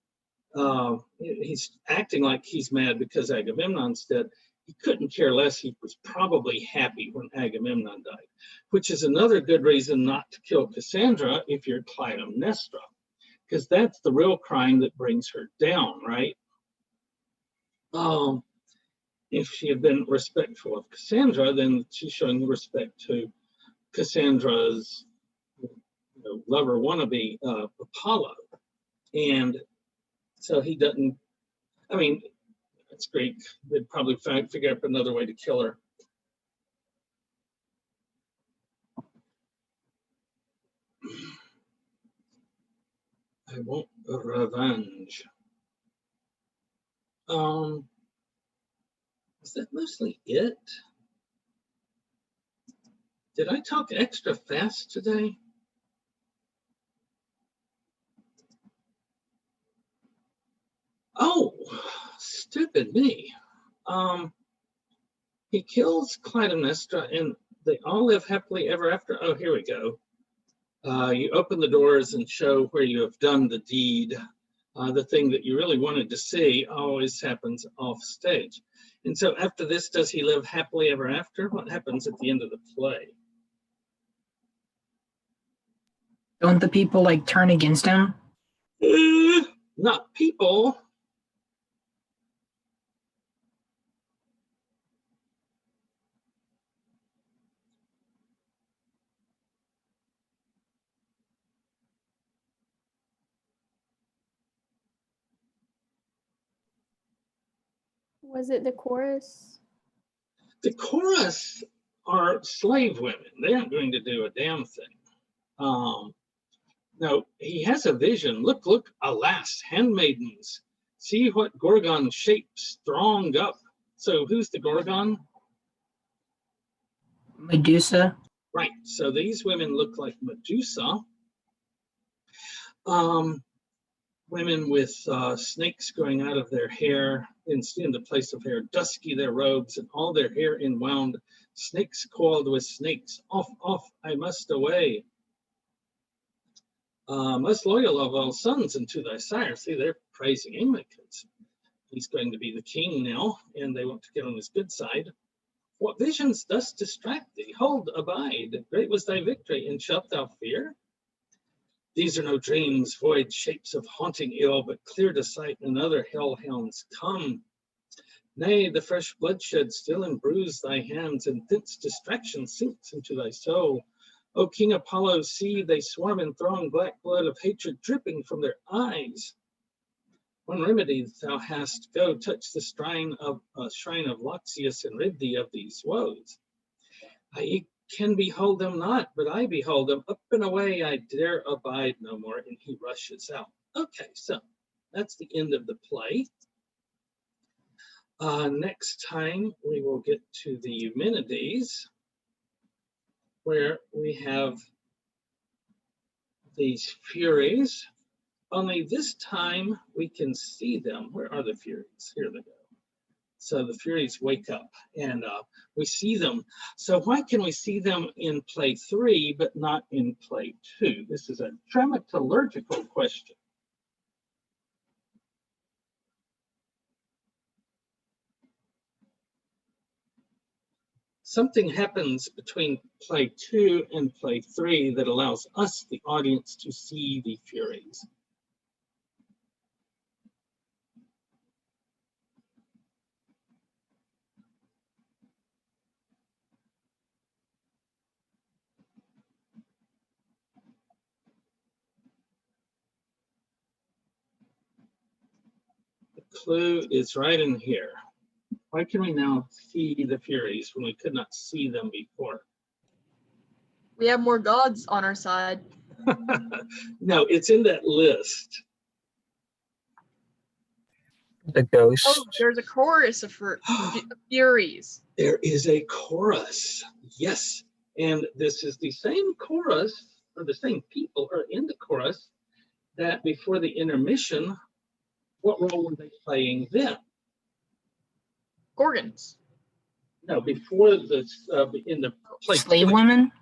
he's acting like he's mad because Agamemnon's dead. He couldn't care less. He was probably happy when Agamemnon died, which is another good reason not to kill Cassandra if you're Clytemnestra, because that's the real crime that brings her down, right? If she had been respectful of Cassandra, then she's showing respect to Cassandra's lover wannabe, Apollo. And so he doesn't, I mean, it's Greek. They'd probably figure out another way to kill her. I want revenge. Is that mostly it? Did I talk extra fast today? Oh, stupid me. He kills Clytemnestra and they all live happily ever after. Oh, here we go. You open the doors and show where you have done the deed. The thing that you really wanted to see always happens off stage. And so after this, does he live happily ever after? What happens at the end of the play? Don't the people like turn against him? Not people. Was it the chorus? The chorus are slave women. They aren't going to do a damn thing. No, he has a vision. Look, look, alas, handmaidens, see what Gorgon shapes thronged up. So who's the Gorgon? Medusa. Right, so these women look like Medusa. Women with snakes growing out of their hair in the place of hair, dusky their robes, and all their hair inwound, snakes coiled with snakes. Off, off, I must away. Most loyal of all sons unto thy sire. See, they're praising him because he's going to be the king now, and they want to get on his good side. What visions thus distract thee? Hold, abide. Great was thy victory, and shalt thou fear? These are no dreams, void shapes of haunting ill, but clear to sight another hellhounds come. Nay, the fresh bloodshed still embrues thy hands, and thence distraction sinks into thy soul. O King Apollo, see, they swarm in throng, black blood of hatred dripping from their eyes. One remedy thou hast, go touch the shrine of Loxias and rid thee of these woes. I can behold them not, but I behold them. Up and away, I dare abide no more. And he rushes out. Okay, so that's the end of the play. Next time, we will get to the Eumenides, where we have these Furies, only this time we can see them. Where are the Furies? Here they go. So the Furies wake up and we see them. So why can we see them in play 3 but not in play 2? This is a dramaturgical question. Something happens between play 2 and play 3 that allows us, the audience, to see the Furies. The clue is right in here. Why can we now see the Furies when we could not see them before? We have more gods on our side. No, it's in that list. The ghost. Oh, there's a chorus of Furies. There is a chorus, yes. And this is the same chorus, or the same people are in the chorus that before the intermission, what role were they playing then? Gorgons. No, before the, in the play Slave women?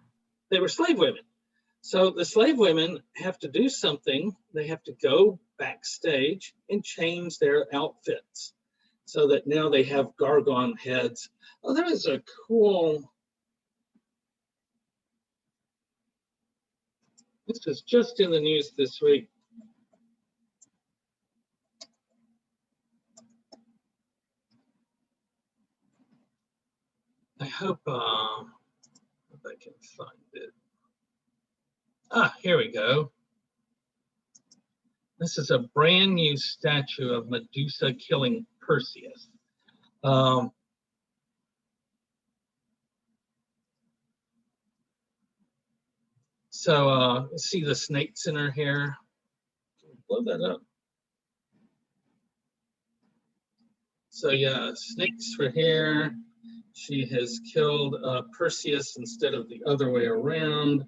they were slave women. So the slave women have to do something. They have to go backstage and change their outfits so that now they have gargon heads. Oh, there is a cool, this was just in the news this week. I hope if I can find it. Ah, here we go. This is a brand new statue of Medusa killing Perseus. So see the snakes in her hair? Can we blow that up? So yeah, snakes for hair. She has killed Perseus instead of the other way around.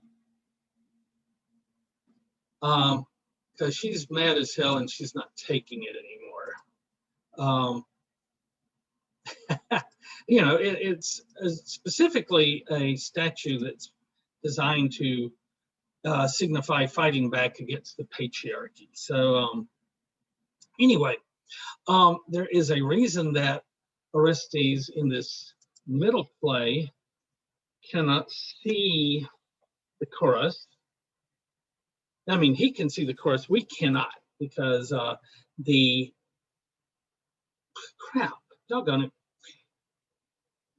Because she's mad as hell and she's not taking it anymore. You know, it's specifically a statue that's designed to signify fighting back against the patriarchy. So anyway, there is a reason that Orestes in this middle play cannot see the chorus. I mean, he can see the chorus, we cannot, because the crap, doggone it,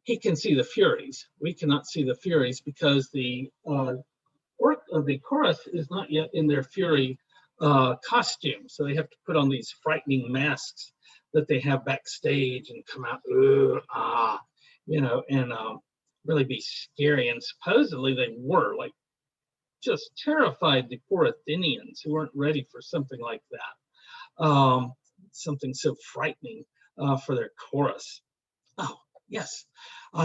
he can see the Furies. We cannot see the Furies because the chorus is not yet in their Fury costume. So they have to put on these frightening masks that they have backstage and come out, you know, and really be scary. And supposedly they were like just terrified the poor Athenians who weren't ready for something like that. Something so frightening for their chorus. Oh, yes.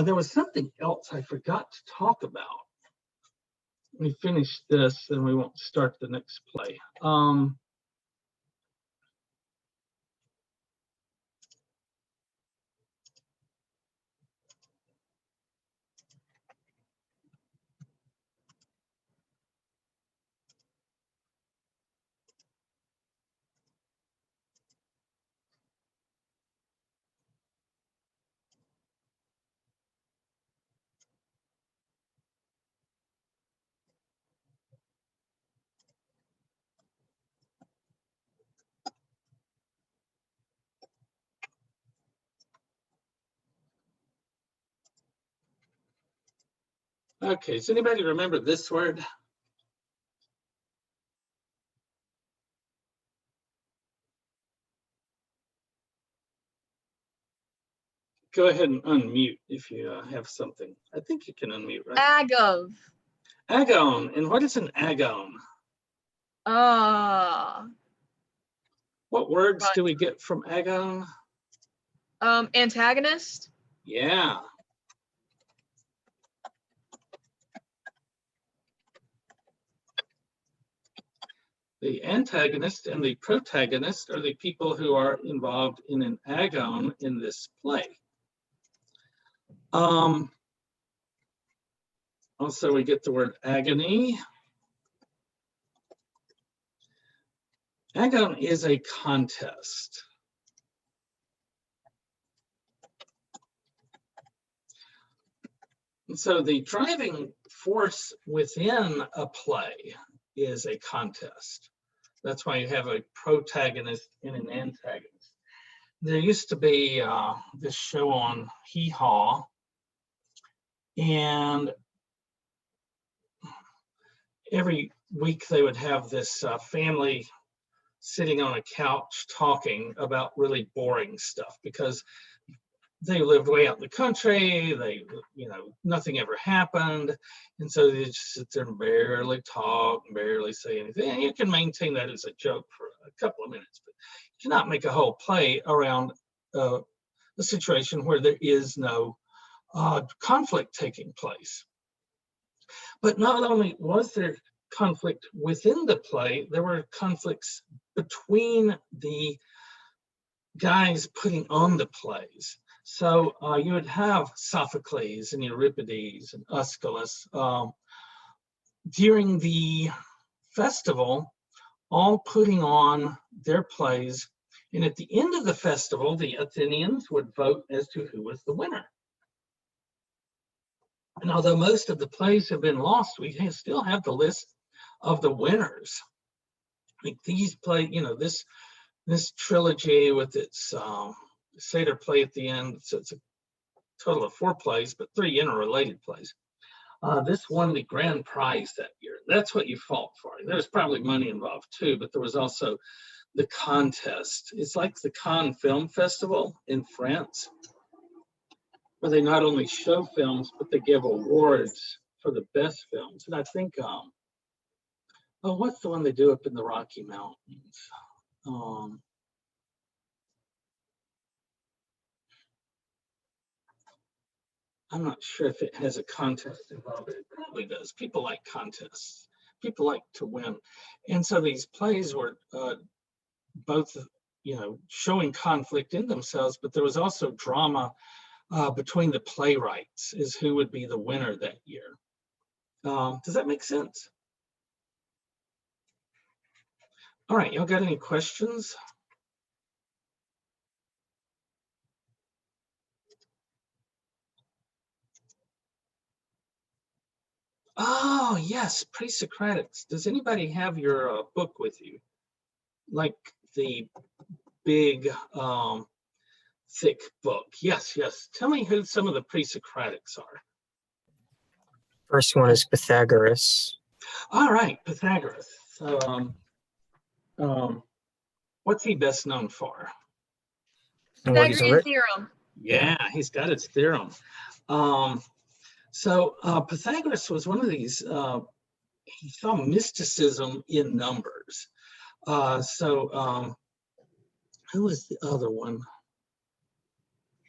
There was something else I forgot to talk about. Let me finish this and we won't start the next play. Okay, does anybody remember this word? Go ahead and unmute if you have something. I think you can unmute, right? Agov. Agon. And what is an agon? What words do we get from agon? Antagonist. Yeah. The antagonist and the protagonist are the people who are involved in an agon in this play. Also, we get the word agony. Agon is a contest. And so the driving force within a play is a contest. That's why you have a protagonist and an antagonist. There used to be this show on Hee Haw, and every week they would have this family sitting on a couch talking about really boring stuff because they lived way out in the country. They, nothing ever happened. And so they just sit there and barely talk, and barely say anything. And you can maintain that as a joke for a couple of minutes, but you cannot make a whole play around a situation where there is no conflict taking place. But not only was there conflict within the play, there were conflicts between the guys putting on the plays. So you would have Sophocles and Euripides and Aeschylus during the festival, all putting on their plays. And at the end of the festival, the Athenians would vote as to who was the winner. And although most of the plays have been lost, we still have the list of the winners. Like these play, this trilogy with its Seder play at the end, so it's a total of 4 plays, but 3 interrelated plays. This won the grand prize that year. That's what you fought for. There's probably money involved too, but there was also the contest. It's like the Cannes Film Festival in France, where they not only show films, but they give awards for the best films. And I think, what's the one they do up in the Rocky Mountains? I'm not sure if it has a contest involved. It probably does. People like contests. People like to win. And so these plays were both, showing conflict in themselves, but there was also drama between the playwrights as who would be the winner that year. Does that make sense? All right, y'all got any questions? Oh, yes, pre-Socratics. Does anybody have your book with you? Like the big, thick book? Yes. Tell me who some of the pre-Socratics are. First one is Pythagoras. All right, Pythagoras. So, what's he best known for? And what he's Pythagorean writ- theorem. Yeah, he's got his theorem. So Pythagoras was one of these, he saw mysticism in numbers. Who was the other one?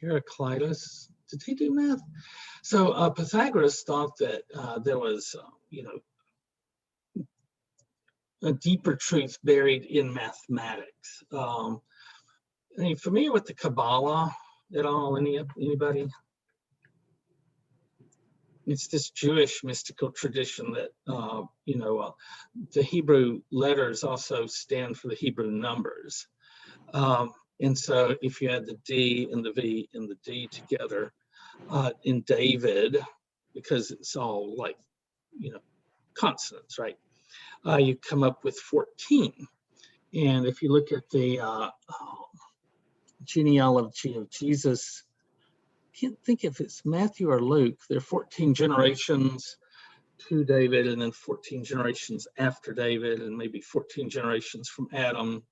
Heraclitus. Did he do math? So Pythagoras thought that there was, a deeper truth buried in mathematics. Are you familiar with the Kabbalah at all? Anybody? It's this Jewish mystical tradition that, the Hebrew letters also stand for the Hebrew numbers. And so if you add the D and the V and the D together in David, because it's all like, consonants, right? You come up with 14. And if you look at the genealogy of Jesus, I can't think if it's Matthew or Luke, there are 14 generations to David, and then 14 generations after David, and maybe 14 generations from Adam.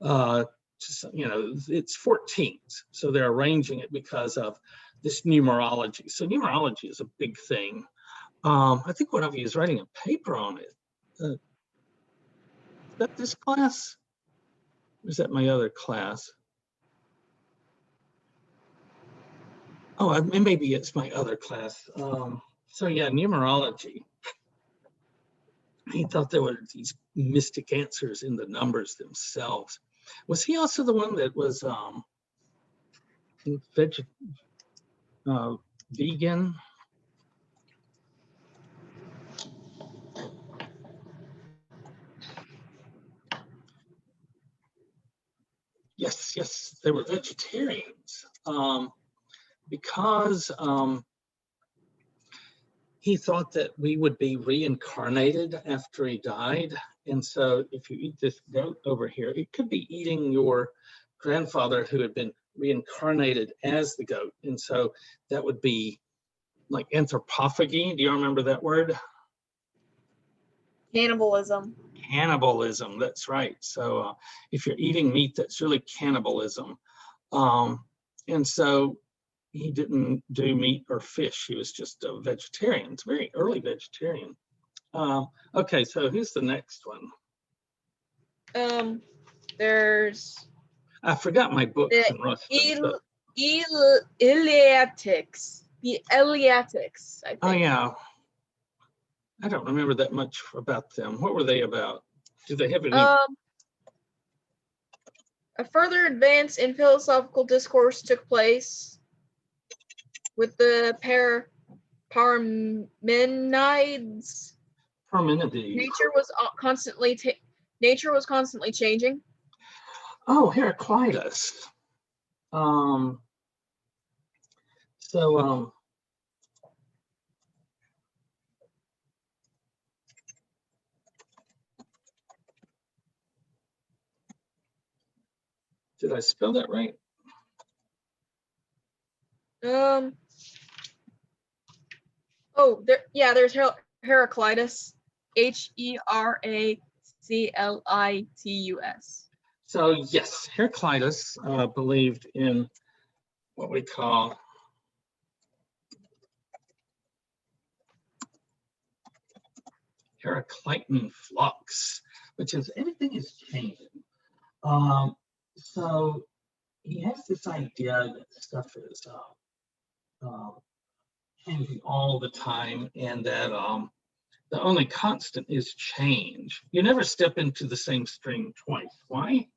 It's 14s. So they're arranging it because of this numerology. So numerology is a big thing. I think one of you is writing a paper on it. Is that this class? Or is that my other class? Oh, maybe it's my other class. So yeah, numerology. He thought there were these mystic answers in the numbers themselves. Was he also the one that was vegan? Yes, they were vegetarians because he thought that we would be reincarnated after he died. And so if you eat this goat over here, it could be eating your grandfather who had been reincarnated as the goat. And so that would be like anthropophagy. Do you remember that word? Cannibalism. Cannibalism, that's right. So if you're eating meat, that's really cannibalism. And so he didn't do meat or fish. He was just a vegetarian. It's a very early vegetarian. Okay, so here's the next one. There's I forgot my books the in Ruston. Eleatics. The Eleatics, I think. Oh yeah. I don't remember that much about them. What were they about? Do they have any? A further advance in philosophical discourse took place with the Parmenides. Parmenides. Nature was constantly changing. Oh, Heraclitus. Did I spell that right? There's Heraclitus. Heraclitus. So yes, Heraclitus believed in what we call Heraclitan flux, which is everything is changing. So he has this idea that stuff is changing all the time, and that the only constant is change. You never step into the same stream twice. Why?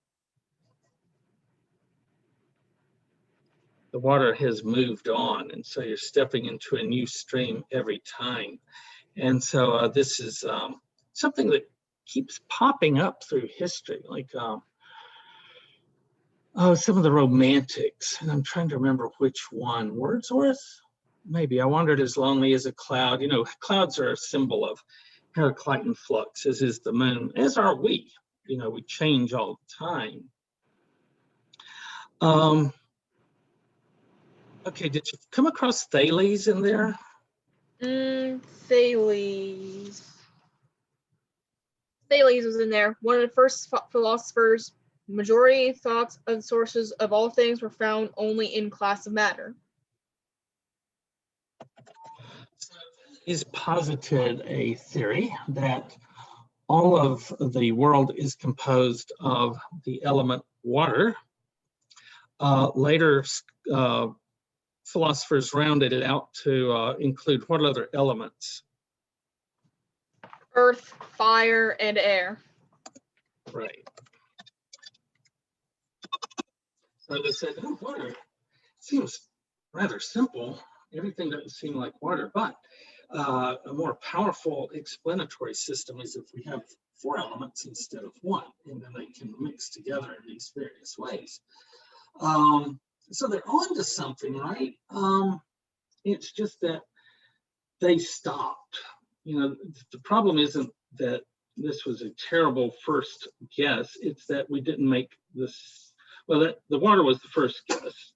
The water has moved on, and so you're stepping into a new stream every time. And so this is something that keeps popping up through history, like some of the romantics, and I'm trying to remember which one. Wordsworth? Maybe. I wandered as lonely as a cloud. You know, clouds are a symbol of Heraclitan flux, as is the moon, as are we. You know, we change all the time. Okay, did you come across Thales in there? Thales. Thales was in there. One of the first philosophers. Majority thoughts and sources of all things were found only in class of matter. He's posited a theory that all of the world is composed of the element water. Later, philosophers rounded it out to include what other elements? Earth, fire, and air. Right. So they said, oh, water seems rather simple. Everything doesn't seem like water, but a more powerful explanatory system is if we have 4 elements instead of 1, and then they can mix together in these various ways. So they're on to something, right? It's just that they stopped. You know, the problem isn't that this was a terrible first guess, it's that we didn't make this. Well, the water was the first guess.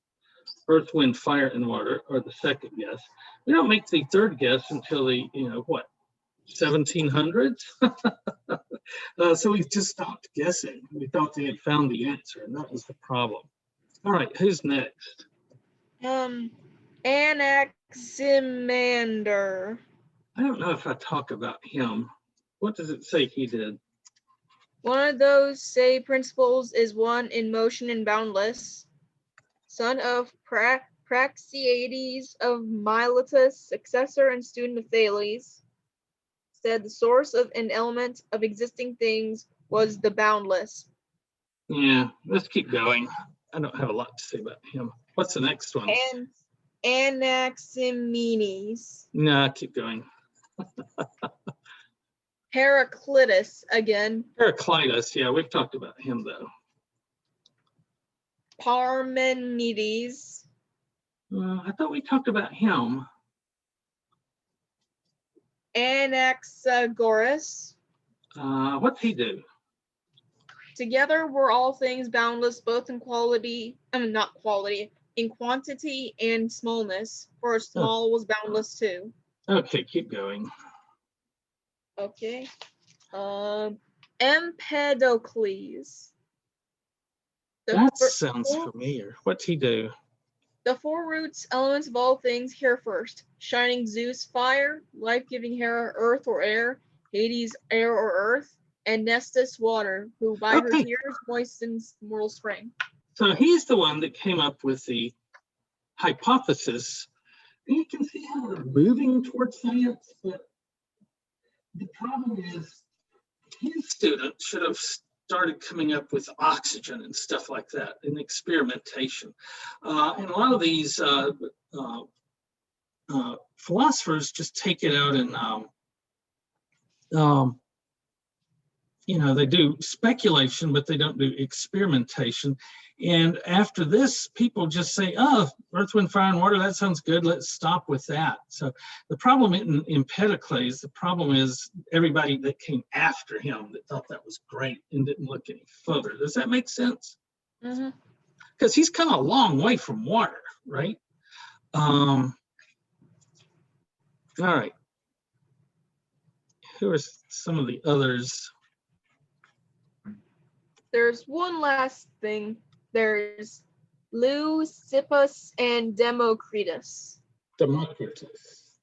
Earth, wind, fire, and water are the second guess. We don't make the third guess until the, 1700s? So we just stopped guessing. We thought they had found the answer, and that was the problem. All right, who's next? Anaximander. I don't know if I talk about him. What does it say he did? One of those say principles is one in motion and boundless, son of Praxeades of Miletus, successor and student of Thales. said the source of an element of existing things was the boundless. Yeah, let's keep going. I don't have a lot to say about him. What's the next one? And Anaximenes. No, keep going. Heraclitus again. Heraclitus, yeah, we've talked about him though. Parmenides. I thought we talked about him. Anaxagoras. What's he do? Together were all things boundless, both in quality, not quality, in quantity and smallness, for small was boundless too. Okay, keep going. Okay. Empedocles. That sounds familiar. What's he do? The four roots, elements of all things here first. Shining Zeus, fire, life-giving Hera, earth or air, Hades, air or earth, and Nestus, water, who by her Okay. tears moistens mortal spring. So he's the one that came up with the hypothesis. And you can see how we're moving towards science, but the problem is his students should have started coming up with oxygen and stuff like that in experimentation. And a lot of these philosophers just take it out and, they do speculation, but they don't do experimentation. And after this, people just say, oh, earth, wind, fire, and water, that sounds good. Let's stop with that. So the problem in Empedocles, the problem is everybody that came after him that thought that was great and didn't look any further. Does that make sense? Mm-hmm. Because he's come a long way from water, right? All right. Who are some of the others? There's one last thing. There's Leucippus and Democritus. Democritus.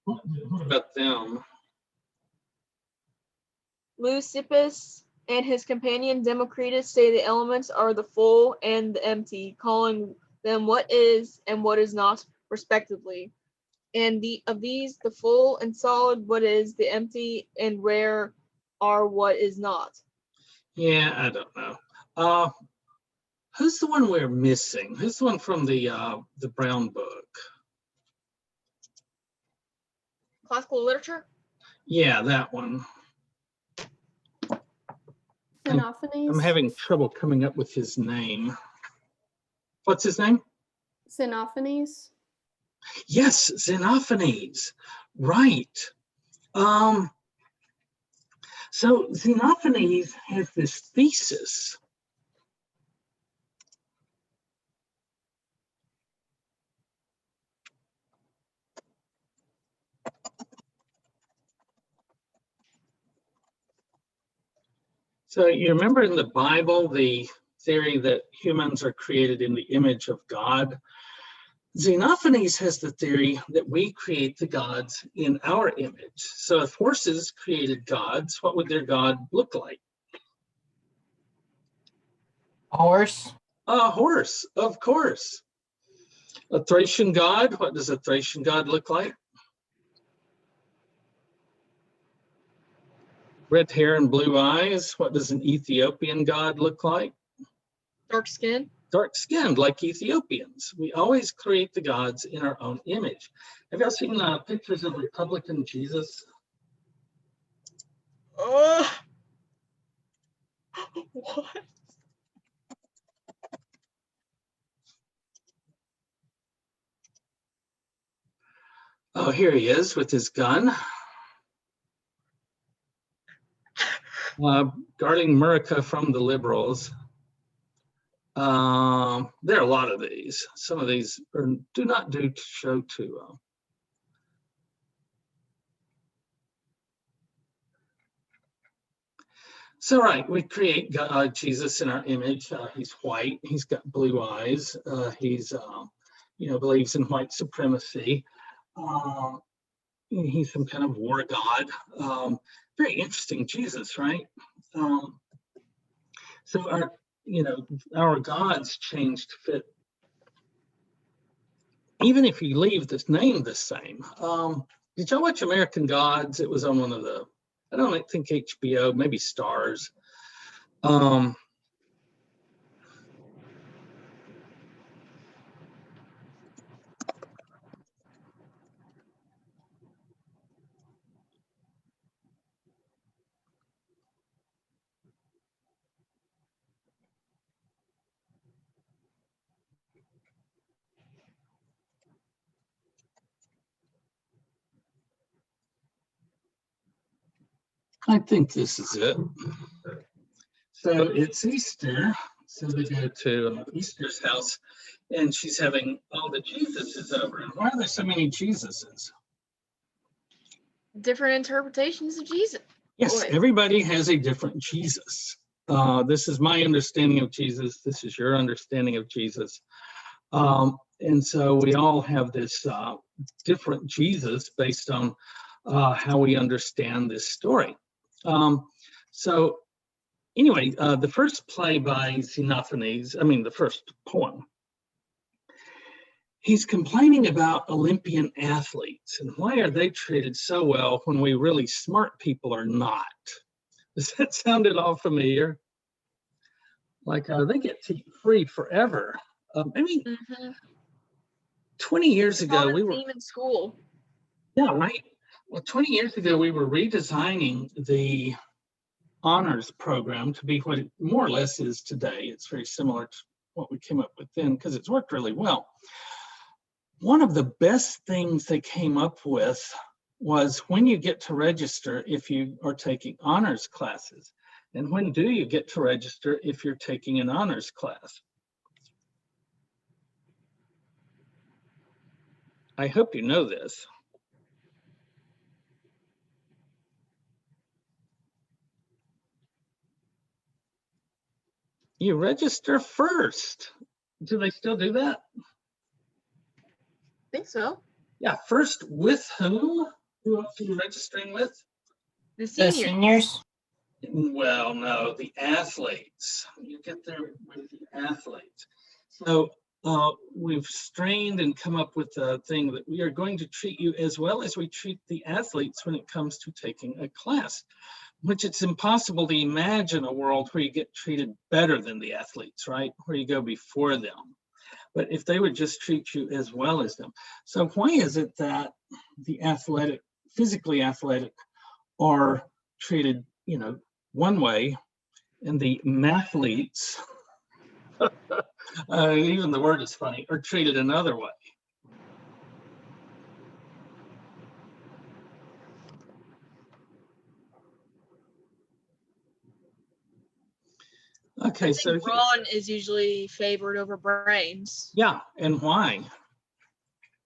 What about them? Leucippus and his companion Democritus say the elements are the full and the empty, calling them what is and what is not, respectively. And of these, the full and solid, what is, the empty and rare are what is not. Yeah, I don't know. Who's the one we're missing? Who's the one from the Brown Book? Classical literature? Yeah, that one. Xenophanes. I'm having trouble coming up with his name. What's his name? Xenophanes. Yes, Xenophanes. Right. So Xenophanes has this thesis. So you remember in the Bible, the theory that humans are created in the image of God? Xenophanes has the theory that we create the gods in our image. So if horses created gods, what would their god look like? A horse. A horse, of course. A Thracian god, what does a Thracian god look like? Red hair and blue eyes. What does an Ethiopian god look like? Dark skin? Dark-skinned, like Ethiopians. We always create the gods in our own image. Have y'all seen pictures of Republican Jesus? What? Oh, here he is with his gun. Guarding America from the liberals. There are a lot of these. Some of these do not show too well. So, right, we create Jesus in our image. He's white. He's got blue eyes. He's, believes in white supremacy. He's some kind of war god. Very interesting Jesus, right? So our gods change to fit. Even if you leave this name the same, Did y'all watch American Gods? It was on one of the, I don't think HBO, maybe Stars. I think this is it. So it's Easter. So they go to Easter's house, and she's having all the Jesuses over. And why are there so many Jesuses? Different interpretations of Jesus. Yes, Boy. everybody has a different Jesus. This is my understanding of Jesus. This is your understanding of Jesus. And so we all have this different Jesus based on how we understand this story. So anyway, the first play by Xenophanes, the first poem, he's complaining about Olympian athletes and why are they treated so well when we really smart people are not. Does that sound at all familiar? Like they get free forever. 20 years ago, we were in school. Yeah, right. Well, 20 years ago, we were redesigning the honors program to be what it more or less is today. It's very similar to what we came up with then because it's worked really well. One of the best things they came up with was when you get to register if you are taking honors classes, and when do you get to register if you're taking an honors class. I hope you know this. You register first. Do they still do that? I think so. Yeah, first with whom? Who else are you registering with? The The seniors. seniors? Well, no, the athletes. You get there with the athletes. So we've strained and come up with a thing that we are going to treat you as well as we treat the athletes when it comes to taking a class, which it's impossible to imagine a world where you get treated better than the athletes, right? Where you go before them. But if they would just treat you as well as them. So why is it that the physically athletic are treated, one way, and the mathletes, even the word is funny, are treated another way? Okay, so brawn is usually favored over brains. Yeah, and why?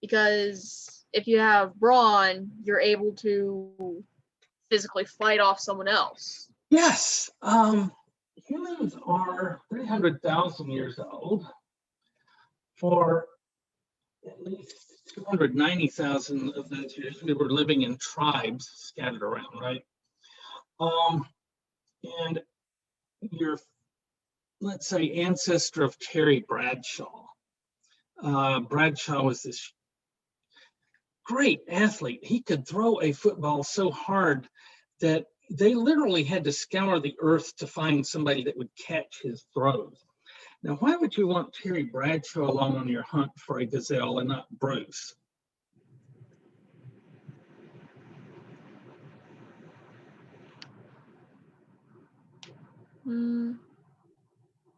Because if you have brawn, you're able to physically fight off someone else. Yes, humans are 300,000 years old. For at least 290,000 of those years, we were living in tribes scattered around, right? And your, let's say, ancestor of Terry Bradshaw. Bradshaw was this great athlete. He could throw a football so hard that they literally had to scour the earth to find somebody that would catch his throws. Now, why would you want Terry Bradshaw along on your hunt for a gazelle and not Bruce?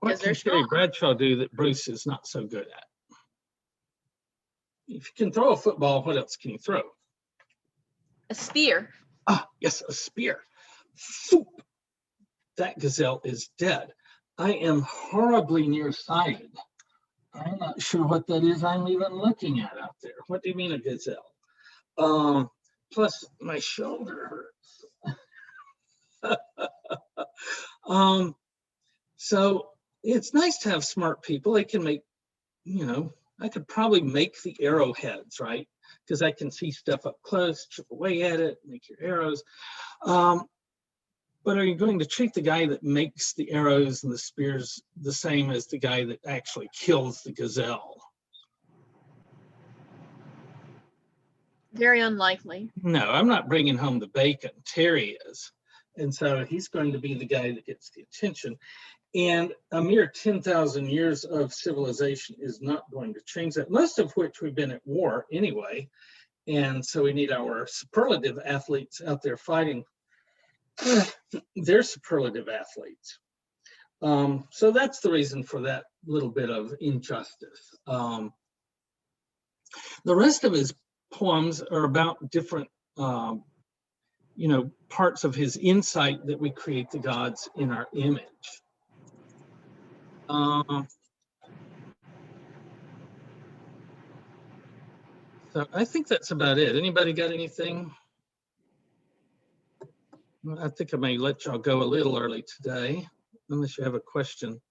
What can Terry Bradshaw do that Bruce is not so good at? If you can throw a football, what else can you throw? A spear. Ah, yes, a spear. Foop. That gazelle is dead. I am horribly nearsighted. I'm not sure what that is I'm even looking at out there. What do you mean a gazelle? Plus, my shoulder hurts. So it's nice to have smart people. They can make, I could probably make the arrowheads, right? Because I can see stuff up close, chip away at it, make your arrows. But are you going to treat the guy that makes the arrows and the spears the same as the guy that actually kills the gazelle? Very unlikely. No, I'm not bringing home the bacon. Terry is. And so he's going to be the guy that gets the attention. And a mere 10,000 years of civilization is not going to change that, most of which we've been at war anyway. And so we need our superlative athletes out there fighting. They're superlative athletes. So that's the reason for that little bit of injustice. The rest of his poems are about different, parts of his insight that we create the gods in our image. So I think that's about it. Anybody got anything? I think I may let y'all go a little early today, unless you have a question.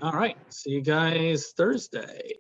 All right, see you guys Thursday.